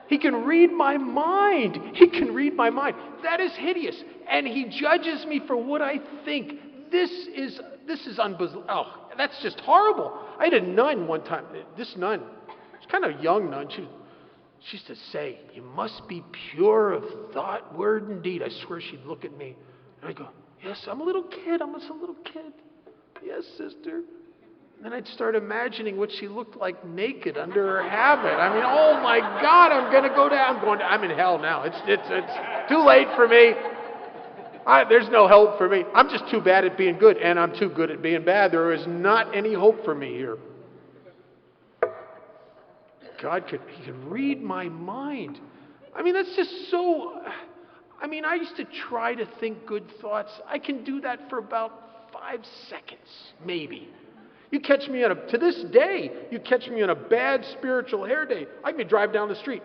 He can read my mind. He can read my mind. That is hideous. And he judges me for what I think. This is unbelievable. Oh, that's just horrible. I had a nun one time. This nun, she's kind of a young nun. She used to say, "You must be pure of thought, word, and deed." I swear she'd look at me. And I'd go, "Yes, I'm a little kid. I'm just a little kid. Yes, sister." And then I'd start imagining what she looked like naked under her habit. I mean, oh my God, I'm going to go down. I'm in hell now. It's too late for me. There's no hope for me. I'm just too bad at being good, and I'm too good at being bad. There is not any hope for me here. He could read my mind. I mean, that's just so... I mean, I used to try to think good thoughts. I can do that for about 5 seconds, maybe. You catch me to this day, you catch me on a bad spiritual hair day. I can drive down the street.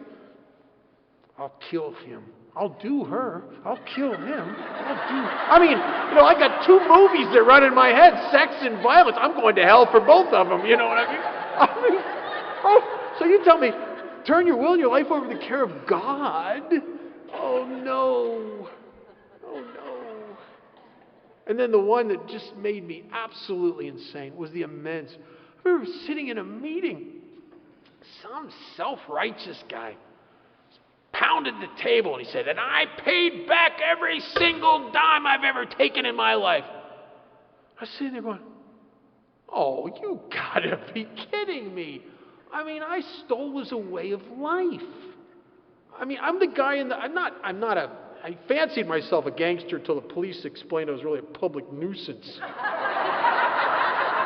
I'll kill him. I'll do her. I'll kill him. I mean, I got 2 movies that run in my head, sex and violence. I'm going to hell for both of them. You know what I mean? So you tell me, turn your will and your life over to the care of God? Oh no. Oh no. And then the one that just made me absolutely insane was the amends. I remember sitting in a meeting. Some self-righteous guy pounded the table and he said, "And I paid back every single dime I've ever taken in my life." I was sitting there going, "Oh, you gotta be kidding me. I mean, I stole as a way of life. I mean, I'm the guy I fancied myself a gangster until the police explained I was really a public nuisance.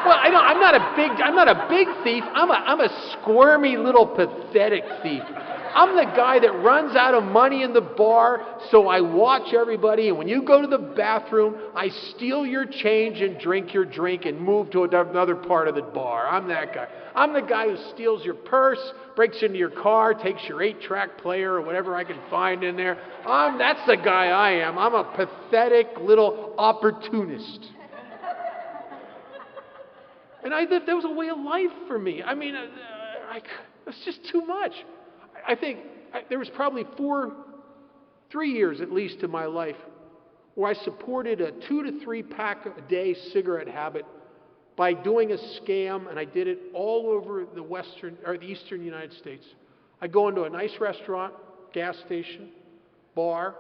Well, I'm not a big thief. I'm a squirmy little pathetic thief. I'm the guy that runs out of money in the bar, so I watch everybody, and when you go to the bathroom, I steal your change and drink your drink and move to another part of the bar. I'm that guy. I'm the guy who steals your purse, breaks into your car, takes your 8-track player or whatever I can find in there. That's the guy I am. I'm a pathetic little opportunist. And that was a way of life for me. I mean, it's just too much. I think there was probably 3 years at least in my life where I supported a 2 to 3 pack a day cigarette habit by doing a scam, and I did it all over the eastern United States. I'd go into a nice restaurant, gas station, bar,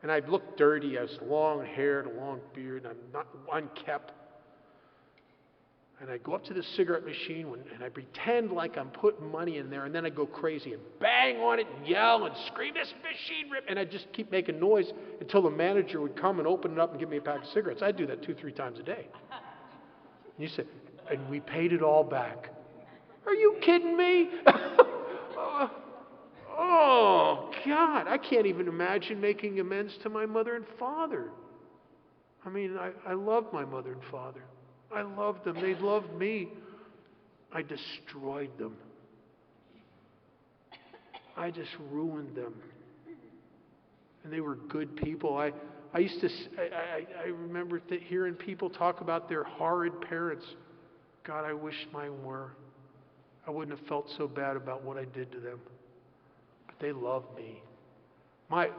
and I'd look dirty. I was long-haired, a long beard, and I'm not unkempt. And I'd go up to the cigarette machine and I'd pretend like I'm putting money in there, and then I'd go crazy and bang on it and yell and scream, "This machine rip!" And I'd just keep making noise until the manager would come and open it up and give me a pack of cigarettes. I'd do that 2-3 times a day. And you say, "And we paid it all back." Are you kidding me? Oh, God. I can't even imagine making amends to my mother and father. I mean, I love my mother and father. I loved them. They loved me. I destroyed them. I just ruined them. And they were good people. I remember hearing people talk about their horrid parents. God, I wish mine were. I wouldn't have felt so bad about what I did to them. But they loved me. My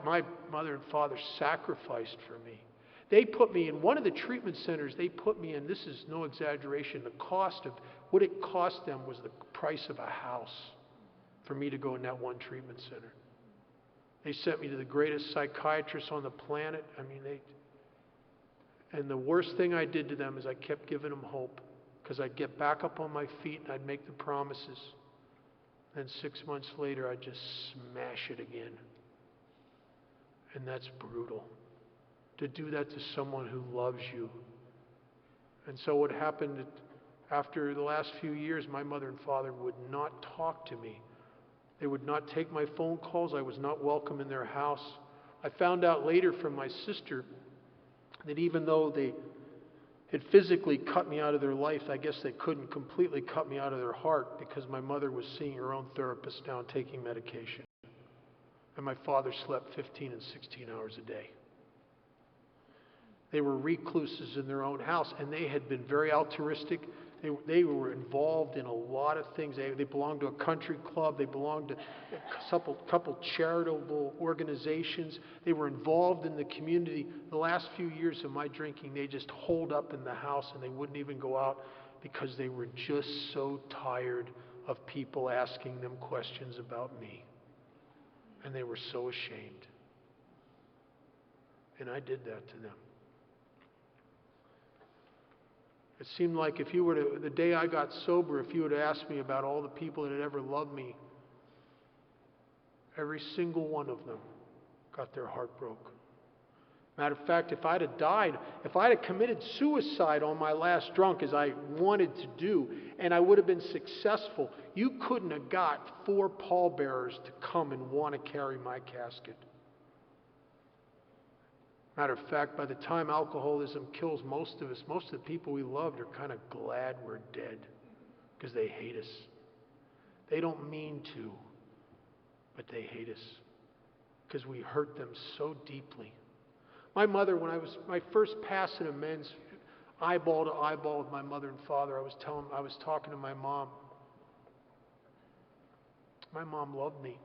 mother and father sacrificed for me. They put me in one of the treatment centers. They put me in, this is no exaggeration, the cost of what it cost them was the price of a house for me to go in that one treatment center. They sent me to the greatest psychiatrist on the planet. I mean, and the worst thing I did to them is I kept giving them hope, because I'd get back up on my feet and I'd make the promises. Then 6 months later, I'd just smash it again. And that's brutal. To do that to someone who loves you. And so what happened after the last few years, my mother and father would not talk to me. They would not take my phone calls. I was not welcome in their house. I found out later from my sister that even though they had physically cut me out of their life, I guess they couldn't completely cut me out of their heart, because my mother was seeing her own therapist now and taking medication. And my father slept 15 and 16 hours a day. They were recluses in their own house, and they had been very altruistic. They were involved in a lot of things. They belonged to a country club. They belonged to a couple charitable organizations. They were involved in the community. The last few years of my drinking, they just holed up in the house, and they wouldn't even go out because they were just so tired of people asking them questions about me. And they were so ashamed. And I did that to them. It seemed like if you were to, the day I got sober, if you would have asked me about all the people that had ever loved me, every single one of them got their heart broke. Matter of fact, if I'd have died, if I'd have committed suicide on my last drunk, as I wanted to do, and I would have been successful, you couldn't have got 4 pallbearers to come and want to carry my casket. Matter of fact, by the time alcoholism kills most of us, most of the people we loved are kind of glad we're dead because they hate us. They don't mean to, but they hate us because we hurt them so deeply. My mother, when I was my first pass in amends, eyeball to eyeball with my mother and father, I was talking to my mom. My mom loved me,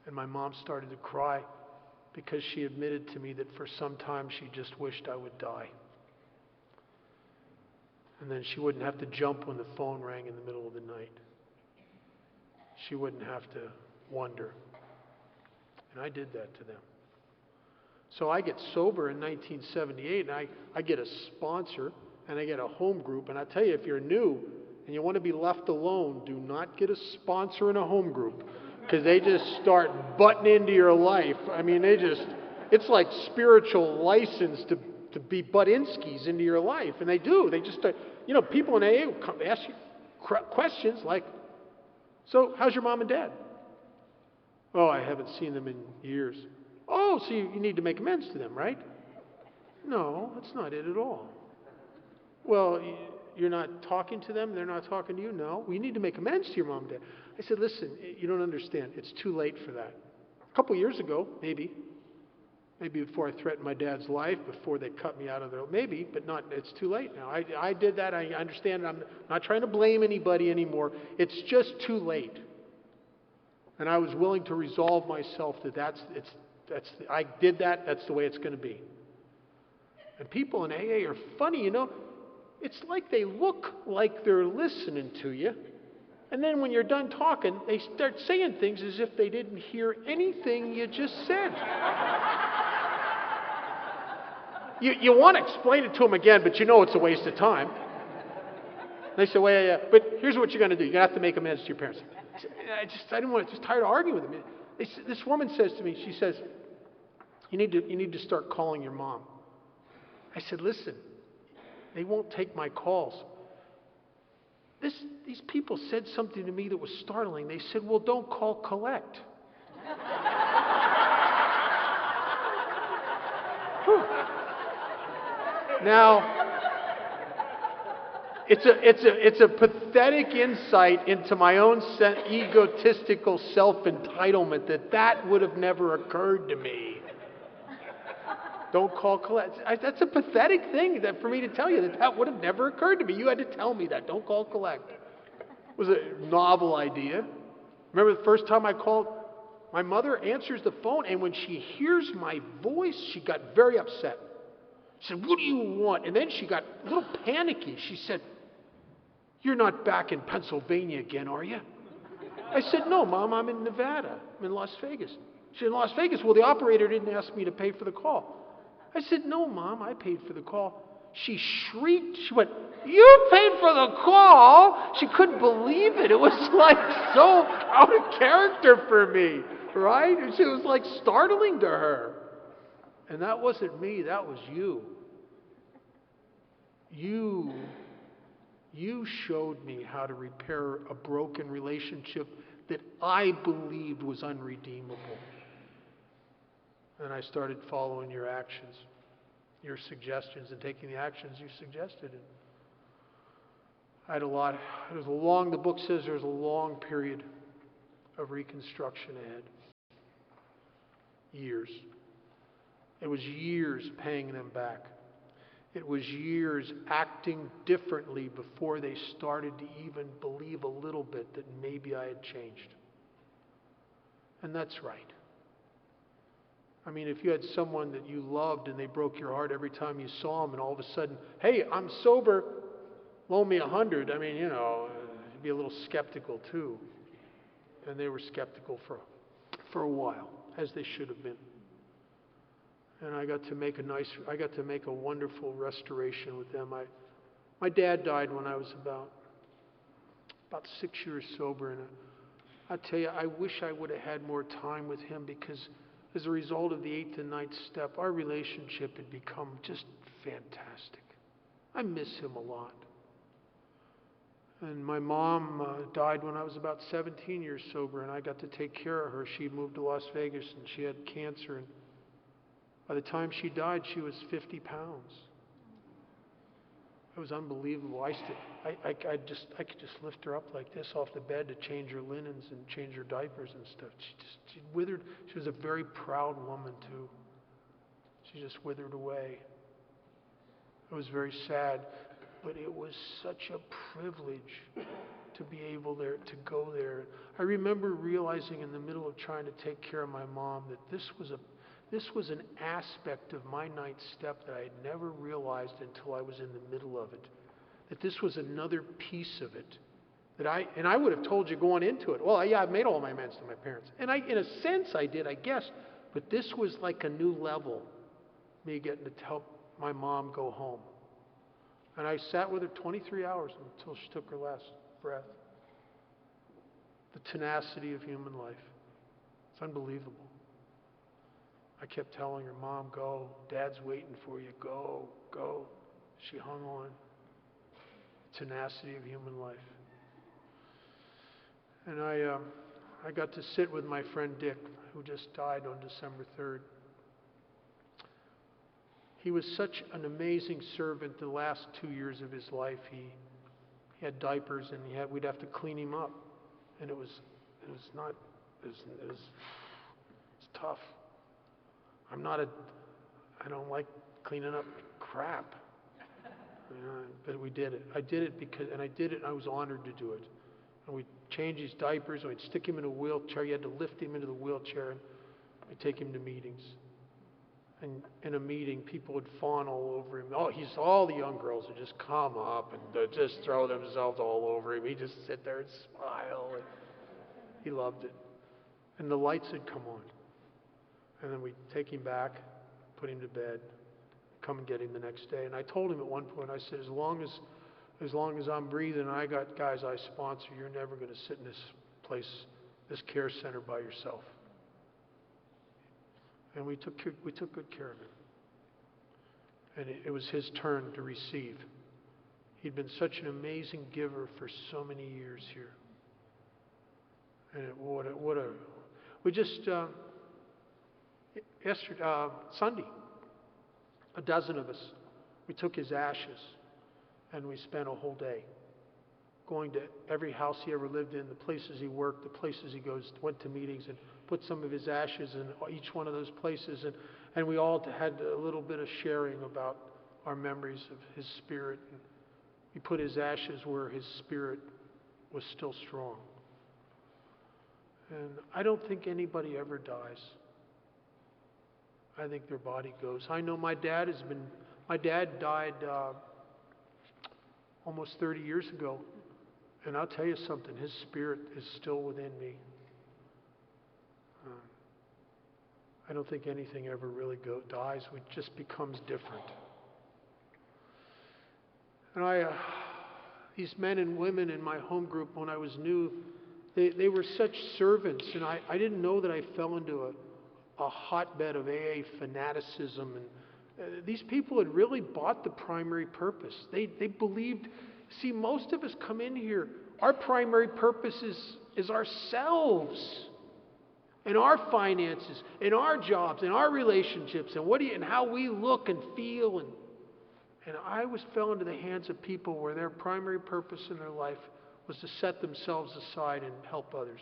and my mom started to cry because she admitted to me that for some time she just wished I would die. And then she wouldn't have to jump when the phone rang in the middle of the night. She wouldn't have to wonder. And I did that to them. So I get sober in 1978, and I get a sponsor, and I get a home group. And I tell you, if you're new and you want to be left alone, do not get a sponsor in a home group, because they just start butting into your life. I mean, it's like spiritual license to be Butt-inskis into your life. And they do. They just, people in AA will come ask you questions like, so how's your mom and dad? Oh, I haven't seen them in years. Oh, so you need to make amends to them, right? No, that's not it at all. Well, you're not talking to them, they're not talking to you? No. We need to make amends to your mom and dad. I said, listen, you don't understand. It's too late for that. A couple years ago, maybe before I threatened my dad's life, before they cut me out of their, maybe, but not. It's too late now. I did that. I understand. I'm not trying to blame anybody anymore. It's just too late. And I was willing to resolve myself that I did that. That's the way it's going to be. And people in AA are funny, It's like they look like they're listening to you. And then when you're done talking, they start saying things as if they didn't hear anything you just said. You want to explain it to them again, but you know it's a waste of time. They say, well, yeah, but here's what you're going to do. You're going to have to make amends to your parents. I didn't want to, just tired of arguing with them. This woman says to me, she says, you need to start calling your mom. I said, listen, they won't take my calls. These people said something to me that was startling. They said, well, don't call collect. Now, it's a pathetic insight into my own egotistical self-entitlement that would have never occurred to me. Don't call collect. That's a pathetic thing for me to tell you that would have never occurred to me. You had to tell me that. Don't call collect. It was a novel idea. Remember the first time I called? My mother answers the phone, and when she hears my voice, she got very upset. She said, what do you want? And then she got a little panicky. She said, you're not back in Pennsylvania again, are you? I said, no, Mom, I'm in Nevada. I'm in Las Vegas. She said, in Las Vegas? Well, the operator didn't ask me to pay for the call. I said, no, Mom, I paid for the call. She shrieked. She went, you paid for the call? She couldn't believe it. It was like so out of character for me, right? It was like startling to her. And that wasn't me. That was you. You showed me how to repair a broken relationship that I believed was unredeemable. And I started following your actions, your suggestions, and taking the actions you suggested. And I had a lot. The book says there's a long period of reconstruction ahead. years. It was years paying them back. It was years acting differently before they started to even believe a little bit that maybe I had changed. And that's right. I mean, if you had someone that you loved and they broke your heart every time you saw them, and all of a sudden, hey, I'm sober, loan me 100, I mean, you'd be a little skeptical too. And they were skeptical for a while, as they should have been. And I got to make a wonderful restoration with them. My dad died when I was about 6 years sober, and I tell you, I wish I would have had more time with him, because as a result of the 8th and 9th step, our relationship had become just fantastic. I miss him a lot. And my mom died when I was about 17 years sober, and I got to take care of her. She moved to Las Vegas, and she had cancer, and by the time she died, she was 50 pounds. It was unbelievable. I could just lift her up like this off the bed to change her linens and change her diapers and stuff. She withered. She was a very proud woman too. She just withered away. It was very sad, but it was such a privilege to be able to go there. I remember realizing in the middle of trying to take care of my mom that this was an aspect of my 9th step that I had never realized until I was in the middle of it. That this was another piece of it. And I would have told you going into it, well, yeah, I've made all my amends to my parents. And in a sense I did, I guess. But this was like a new level, me getting to help my mom go home. And I sat with her 23 hours until she took her last breath. The tenacity of human life. It's unbelievable. I kept telling her, Mom, go. Dad's waiting for you. Go, go. She hung on. Tenacity of human life. And I got to sit with my friend Dick, who just died on December 3rd. He was such an amazing servant the last 2 years of his life. He had diapers, and we'd have to clean him up. And it was tough. I don't like cleaning up crap. But we did it. I did it and I was honored to do it. And we'd change his diapers, and we'd stick him in a wheelchair. You had to lift him into the wheelchair, and we'd take him to meetings. And in a meeting, people would fawn all over him. All the young girls would just come up and they'd just throw themselves all over him. He'd just sit there and smile. And he loved it. And the lights would come on. And then we'd take him back, put him to bed, come and get him the next day. And I told him at one point, I said, as long as I'm breathing and I got guys I sponsor, you're never going to sit in this place, this care center by yourself. And we took good care of him. And it was his turn to receive. He'd been such an amazing giver for so many years here. And Sunday, a dozen of us, we took his ashes and we spent a whole day going to every house he ever lived in, the places he worked, the places he went to meetings, and put some of his ashes in each one of those places. And we all had a little bit of sharing about our memories of his spirit. And we put his ashes where his spirit was still strong. And I don't think anybody ever dies. I think their body goes. I know my dad died almost 30 years ago. And I'll tell you something, his spirit is still within me. I don't think anything ever really dies. It just becomes different. And these men and women in my home group when I was new, they were such servants. And I didn't know that I fell into a hotbed of AA fanaticism. And these people had really bought the primary purpose. They believed, see, most of us come in here, our primary purpose is ourselves. And our finances, and our jobs, and our relationships, and how we look and feel. And I fell into the hands of people where their primary purpose in their life was to set themselves aside and help others.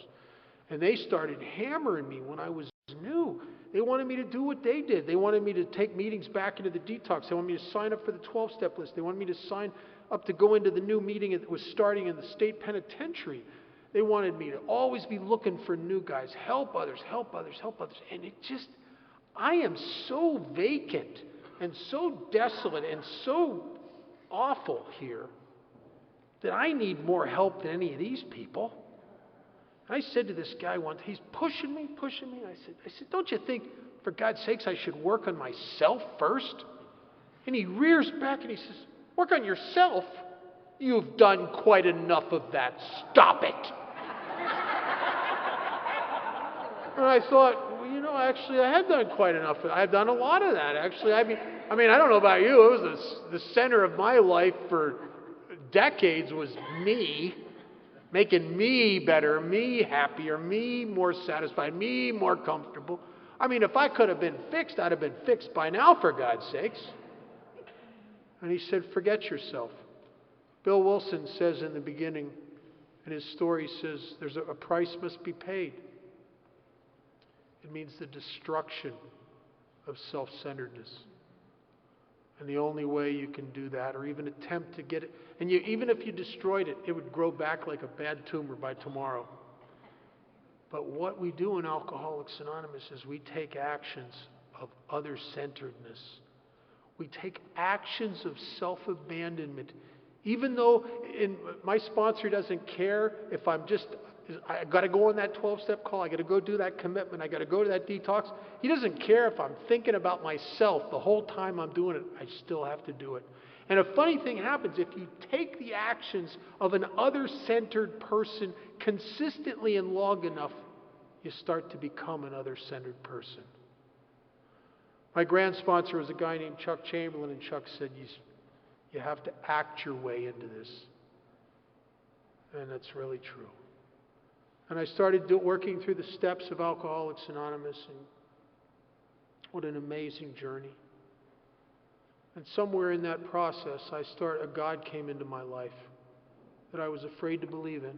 And they started hammering me when I was new. They wanted me to do what they did. They wanted me to take meetings back into the detox. They wanted me to sign up for the 12-step list. They wanted me to sign up to go into the new meeting that was starting in the state penitentiary. They wanted me to always be looking for new guys, help others, help others, help others. And I am so vacant and so desolate and so awful here that I need more help than any of these people. I said to this guy once, he's pushing me. I said, don't you think, for God's sakes, I should work on myself first? And he rears back and he says, work on yourself? You've done quite enough of that. Stop it. And I thought, well, actually, I have done quite enough. I've done a lot of that, actually. I mean, I don't know about you. It was the center of my life for decades was me, making me better, me happier, me more satisfied, me more comfortable. I mean, if I could have been fixed, I'd have been fixed by now, for God's sakes. And he said, forget yourself. Bill Wilson says in the beginning, in his story, he says, there's a price must be paid. It means the destruction of self-centeredness. And the only way you can do that, or even attempt to get it, and even if you destroyed it, it would grow back like a bad tumor by tomorrow. But what we do in Alcoholics Anonymous is we take actions of other-centeredness. We take actions of self-abandonment. Even though my sponsor doesn't care if I got to go on that 12-step call, I got to go do that commitment, I got to go to that detox. He doesn't care if I'm thinking about myself the whole time I'm doing it. I still have to do it. And a funny thing happens if you take the actions of an other-centered person consistently and long enough, you start to become an other-centered person. My grand sponsor was a guy named Chuck Chamberlain, and Chuck said, you have to act your way into this. And that's really true. And I started working through the steps of Alcoholics Anonymous, and what an amazing journey. And somewhere in that process, a God came into my life that I was afraid to believe in.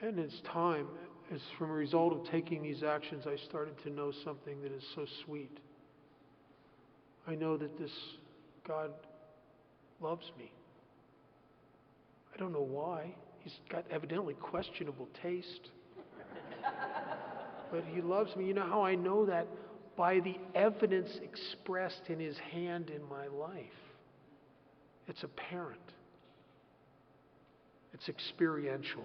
And it's time, as from a result of taking these actions, I started to know something that is so sweet. I know that this God loves me. I don't know why. He's got evidently questionable taste. But he loves me. You know how I know that? By the evidence expressed in his hand in my life. It's apparent. It's experiential.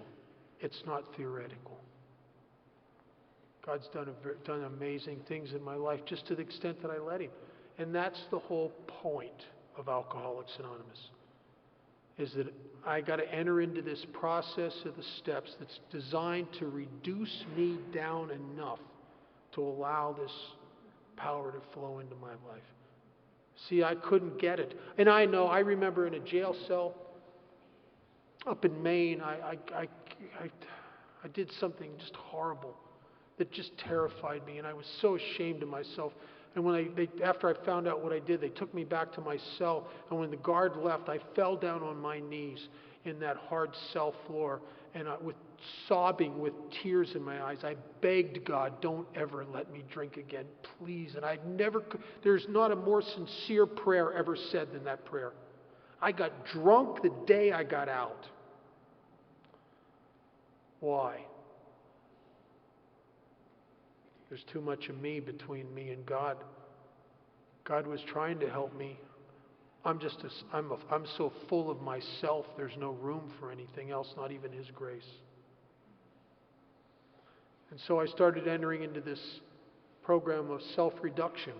It's not theoretical. God's done amazing things in my life just to the extent that I let him. And that's the whole point of Alcoholics Anonymous. Is that I got to enter into this process of the steps that's designed to reduce me down enough to allow this power to flow into my life. See, I couldn't get it. And I remember in a jail cell up in Maine, I did something just horrible that just terrified me, and I was so ashamed of myself. And after I found out what I did, they took me back to my cell. And when the guard left, I fell down on my knees in that hard cell floor, and with sobbing, with tears in my eyes, I begged God, don't ever let me drink again, please. And there's not a more sincere prayer ever said than that prayer. I got drunk the day I got out. Why? There's too much of me between me and God. God was trying to help me. I'm so full of myself, there's no room for anything else, not even His grace. And so I started entering into this program of self-reduction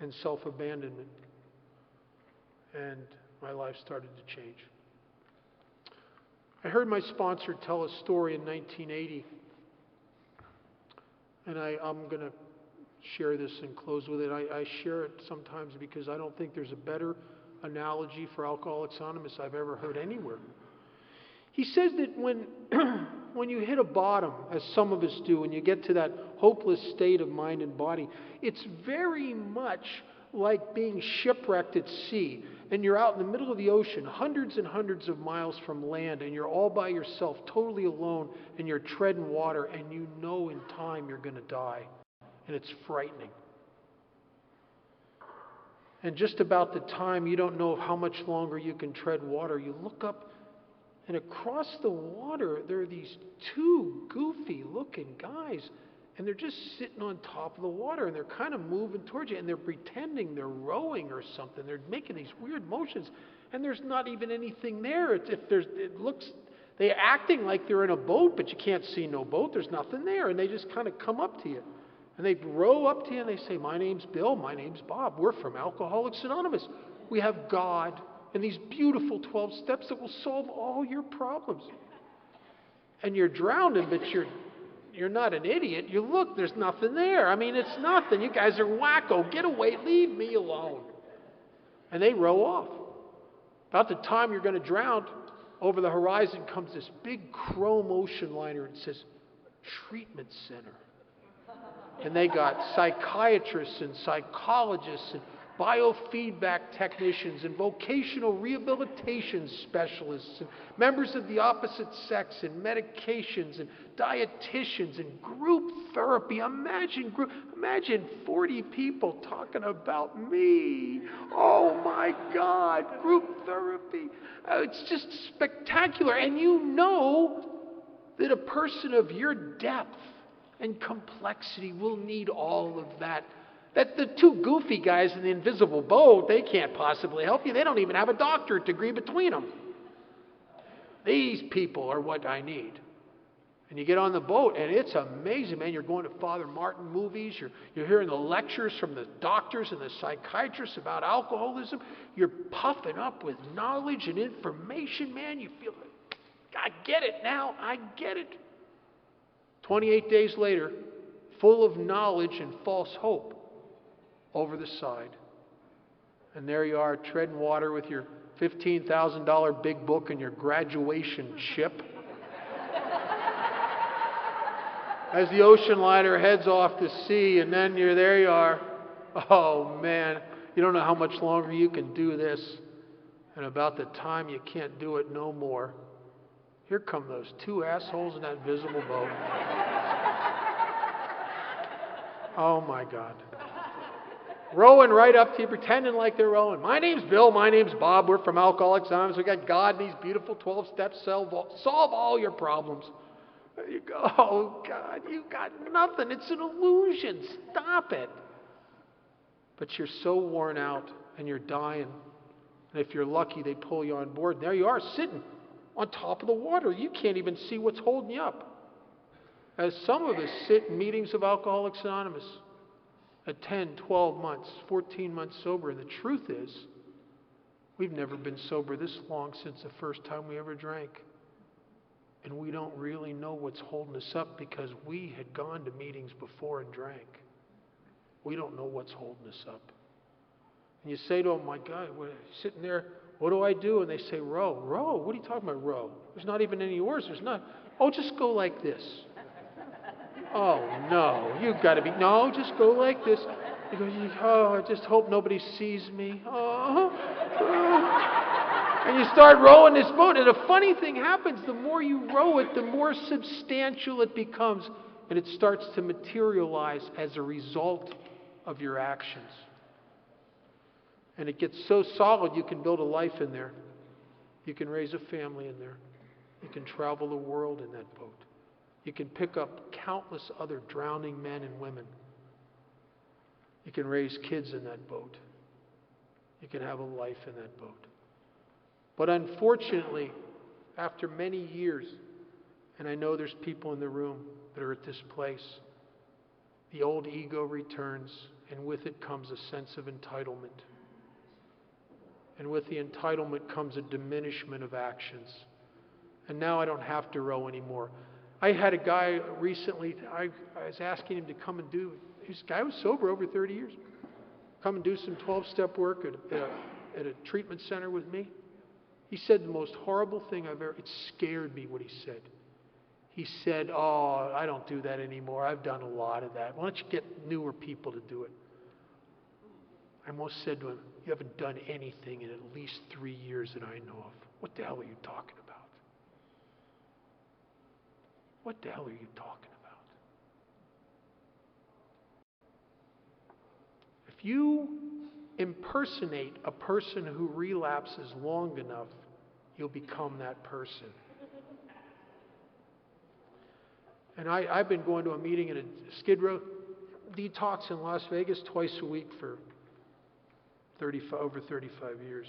and self-abandonment. And my life started to change. I heard my sponsor tell a story in 1980. And I'm going to share this and close with it. I share it sometimes because I don't think there's a better analogy for Alcoholics Anonymous I've ever heard anywhere. He says that when you hit a bottom, as some of us do, and you get to that hopeless state of mind and body, it's very much like being shipwrecked at sea. And you're out in the middle of the ocean, hundreds and hundreds of miles from land, and you're all by yourself, totally alone, and you're treading water, and you know in time you're going to die. and it's frightening. And just about the time you don't know how much longer you can tread water, you look up, and across the water there are these two goofy-looking guys, and they're just sitting on top of the water, and they're kind of moving towards you, and they're pretending they're rowing or something. They're making these weird motions, and there's not even anything there. They're acting like they're in a boat, but you can't see no boat. There's nothing there, and they just kind of come up to you. And they row up to you and they say, "My name's Bill, my name's Bob. We're from Alcoholics Anonymous. We have God and these beautiful 12 steps that will solve all your problems." And you're drowning, but you're not an idiot. You look, there's nothing there. I mean, it's nothing. You guys are wacko. Get away. Leave me alone. And they row off. About the time you're going to drown, over the horizon comes this big chrome ocean liner and says, "Treatment Center." And they got psychiatrists and psychologists and biofeedback technicians and vocational rehabilitation specialists and members of the opposite sex and medications and dietitians and group therapy. Imagine 40 people talking about me. Oh my God, group therapy. It's just spectacular. And you know that a person of your depth and complexity will need all of that. That the two goofy guys in the invisible boat, they can't possibly help you. They don't even have a doctorate degree between them. These people are what I need. And you get on the boat, and it's amazing, man. You're going to Father Martin movies. You're hearing the lectures from the doctors and the psychiatrists about alcoholism. You're puffing up with knowledge and information, man. You feel like, I get it now. I get it. 28 days later, full of knowledge and false hope, over the side. And there you are, treading water with your $15,000 big book and your graduation chip. As the ocean liner heads off to sea, and then there you are. Oh man, you don't know how much longer you can do this. And about the time you can't do it no more, here come those two assholes in that visible boat. Oh my God. Rowing right up to you, pretending like they're rowing. "My name's Bill, my name's Bob. We're from Alcoholics Anonymous. We got God and these beautiful 12 steps solve all your problems." There you go. Oh God, you got nothing. It's an illusion. Stop it. But you're so worn out and you're dying. And if you're lucky, they pull you on board. And there you are, sitting on top of the water. You can't even see what's holding you up. As some of us sit in meetings of Alcoholics Anonymous at 10, 12 months, 14 months sober, and the truth is, we've never been sober this long since the first time we ever drank. And we don't really know what's holding us up because we had gone to meetings before and drank. We don't know what's holding us up. And you say to them, "My God, we're sitting there, what do I do?" And they say, "Row." "Row? What are you talking about, row? There's not even any oars. There's not." "Oh, just go like this." "Oh, no, you've got to be, no, just go like this." You go, "Oh, I just hope nobody sees me." And you start rowing this boat, and a funny thing happens. The more you row it, the more substantial it becomes, and it starts to materialize as a result of your actions. And it gets so solid, you can build a life in there. You can raise a family in there. You can travel the world in that boat. You can pick up countless other drowning men and women. You can raise kids in that boat. You can have a life in that boat. But unfortunately, after many years, and I know there's people in the room that are at this place, the old ego returns, and with it comes a sense of entitlement. And with the entitlement comes a diminishment of actions. And now I don't have to row anymore. I had a guy recently, I was asking him to come and do, this guy was sober over 30 years, come and do some 12-step work at a treatment center with me. He said the most horrible thing it scared me what he said. He said, "Oh, I don't do that anymore. I've done a lot of that. Why don't you get newer people to do it?" I almost said to him, "You haven't done anything in at least 3 years that I know of. What the hell are you talking about? What the hell are you talking about?" If you impersonate a person who relapses long enough, you'll become that person. And I've been going to a meeting in a Skid Row detox in Las Vegas twice a week for over 35 years.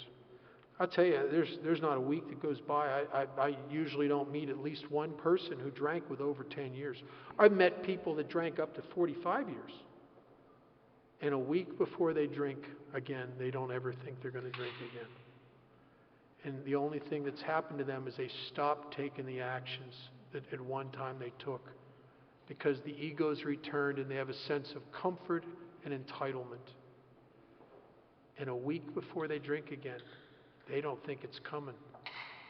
I'll tell you, there's not a week that goes by. I usually don't meet at least one person who drank with over 10 years. I've met people that drank up to 45 years. And a week before they drink again, they don't ever think they're going to drink again. And the only thing that's happened to them is they stop taking the actions that at one time they took, because the ego's returned and they have a sense of comfort and entitlement. And a week before they drink again, they don't think it's coming.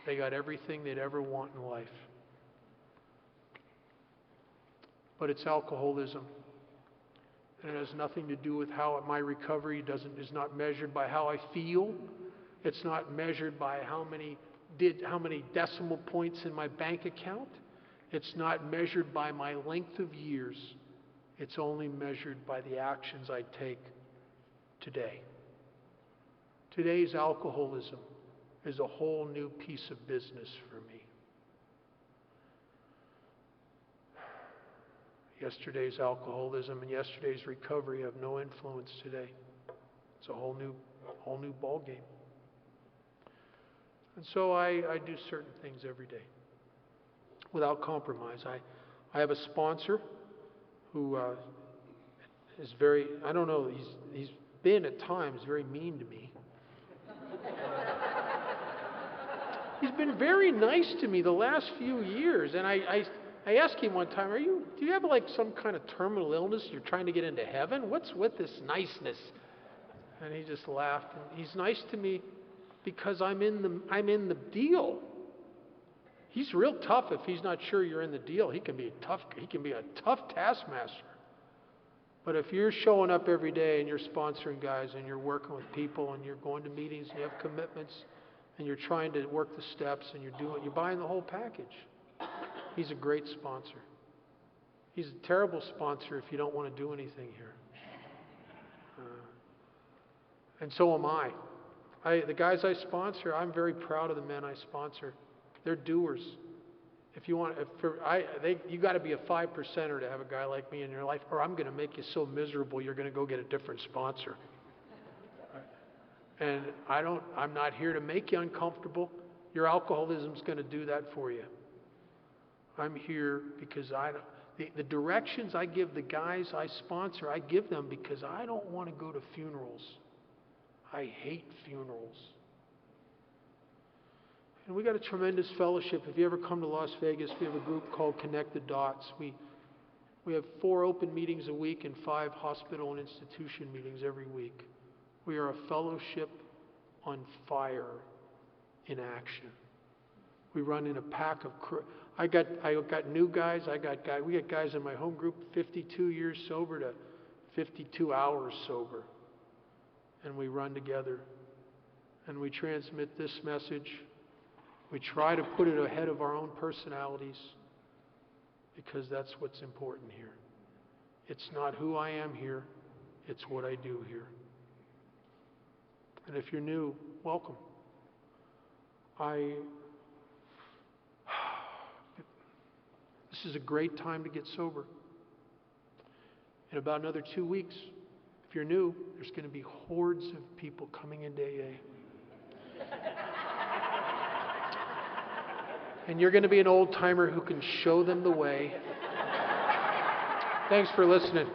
They got everything they'd ever want in life. But it's alcoholism. And it has nothing to do with how my recovery is not measured by how I feel. It's not measured by how many decimal points in my bank account. It's not measured by my length of years. It's only measured by the actions I take today. Today's alcoholism is a whole new piece of business for me. Yesterday's alcoholism and yesterday's recovery have no influence today. It's a whole new ball game. And so I do certain things every day without compromise. I have a sponsor who is very, I don't know, he's been at times very mean to me. He's been very nice to me the last few years, and I asked him one time, do you have like some kind of terminal illness? You're trying to get into heaven? What's with this niceness? And he just laughed. And he's nice to me because I'm in the deal. He's real tough if he's not sure you're in the deal. He can be a tough taskmaster. But if you're showing up every day and you're sponsoring guys and you're working with people and you're going to meetings and you have commitments and you're trying to work the steps and you're buying the whole package. He's a great sponsor. He's a terrible sponsor if you don't want to do anything here. And so am I. The guys I sponsor, I'm very proud of the men I sponsor. They're doers. If you want, you got to be a 5%er to have a guy like me in your life, or I'm going to make you so miserable you're going to go get a different sponsor. And I'm not here to make you uncomfortable. Your alcoholism's going to do that for you. I'm here because the directions I give the guys I sponsor, I give them because I don't want to go to funerals. I hate funerals. And we got a tremendous fellowship. If you ever come to Las Vegas, we have a group called Connect the Dots. We have 4 open meetings a week and 5 hospital and institution meetings every week. We are a fellowship on fire in action. We run in a pack of I got new guys. We got guys in my home group 52 years sober to 52 hours sober. And we run together. And we transmit this message. We try to put it ahead of our own personalities because that's what's important here. It's not who I am here. It's what I do here. And if you're new, welcome. This is a great time to get sober. In about another 2 weeks, if you're new, there's going to be hordes of people coming into AA. And you're going to be an old-timer who can show them the way. Thanks for listening.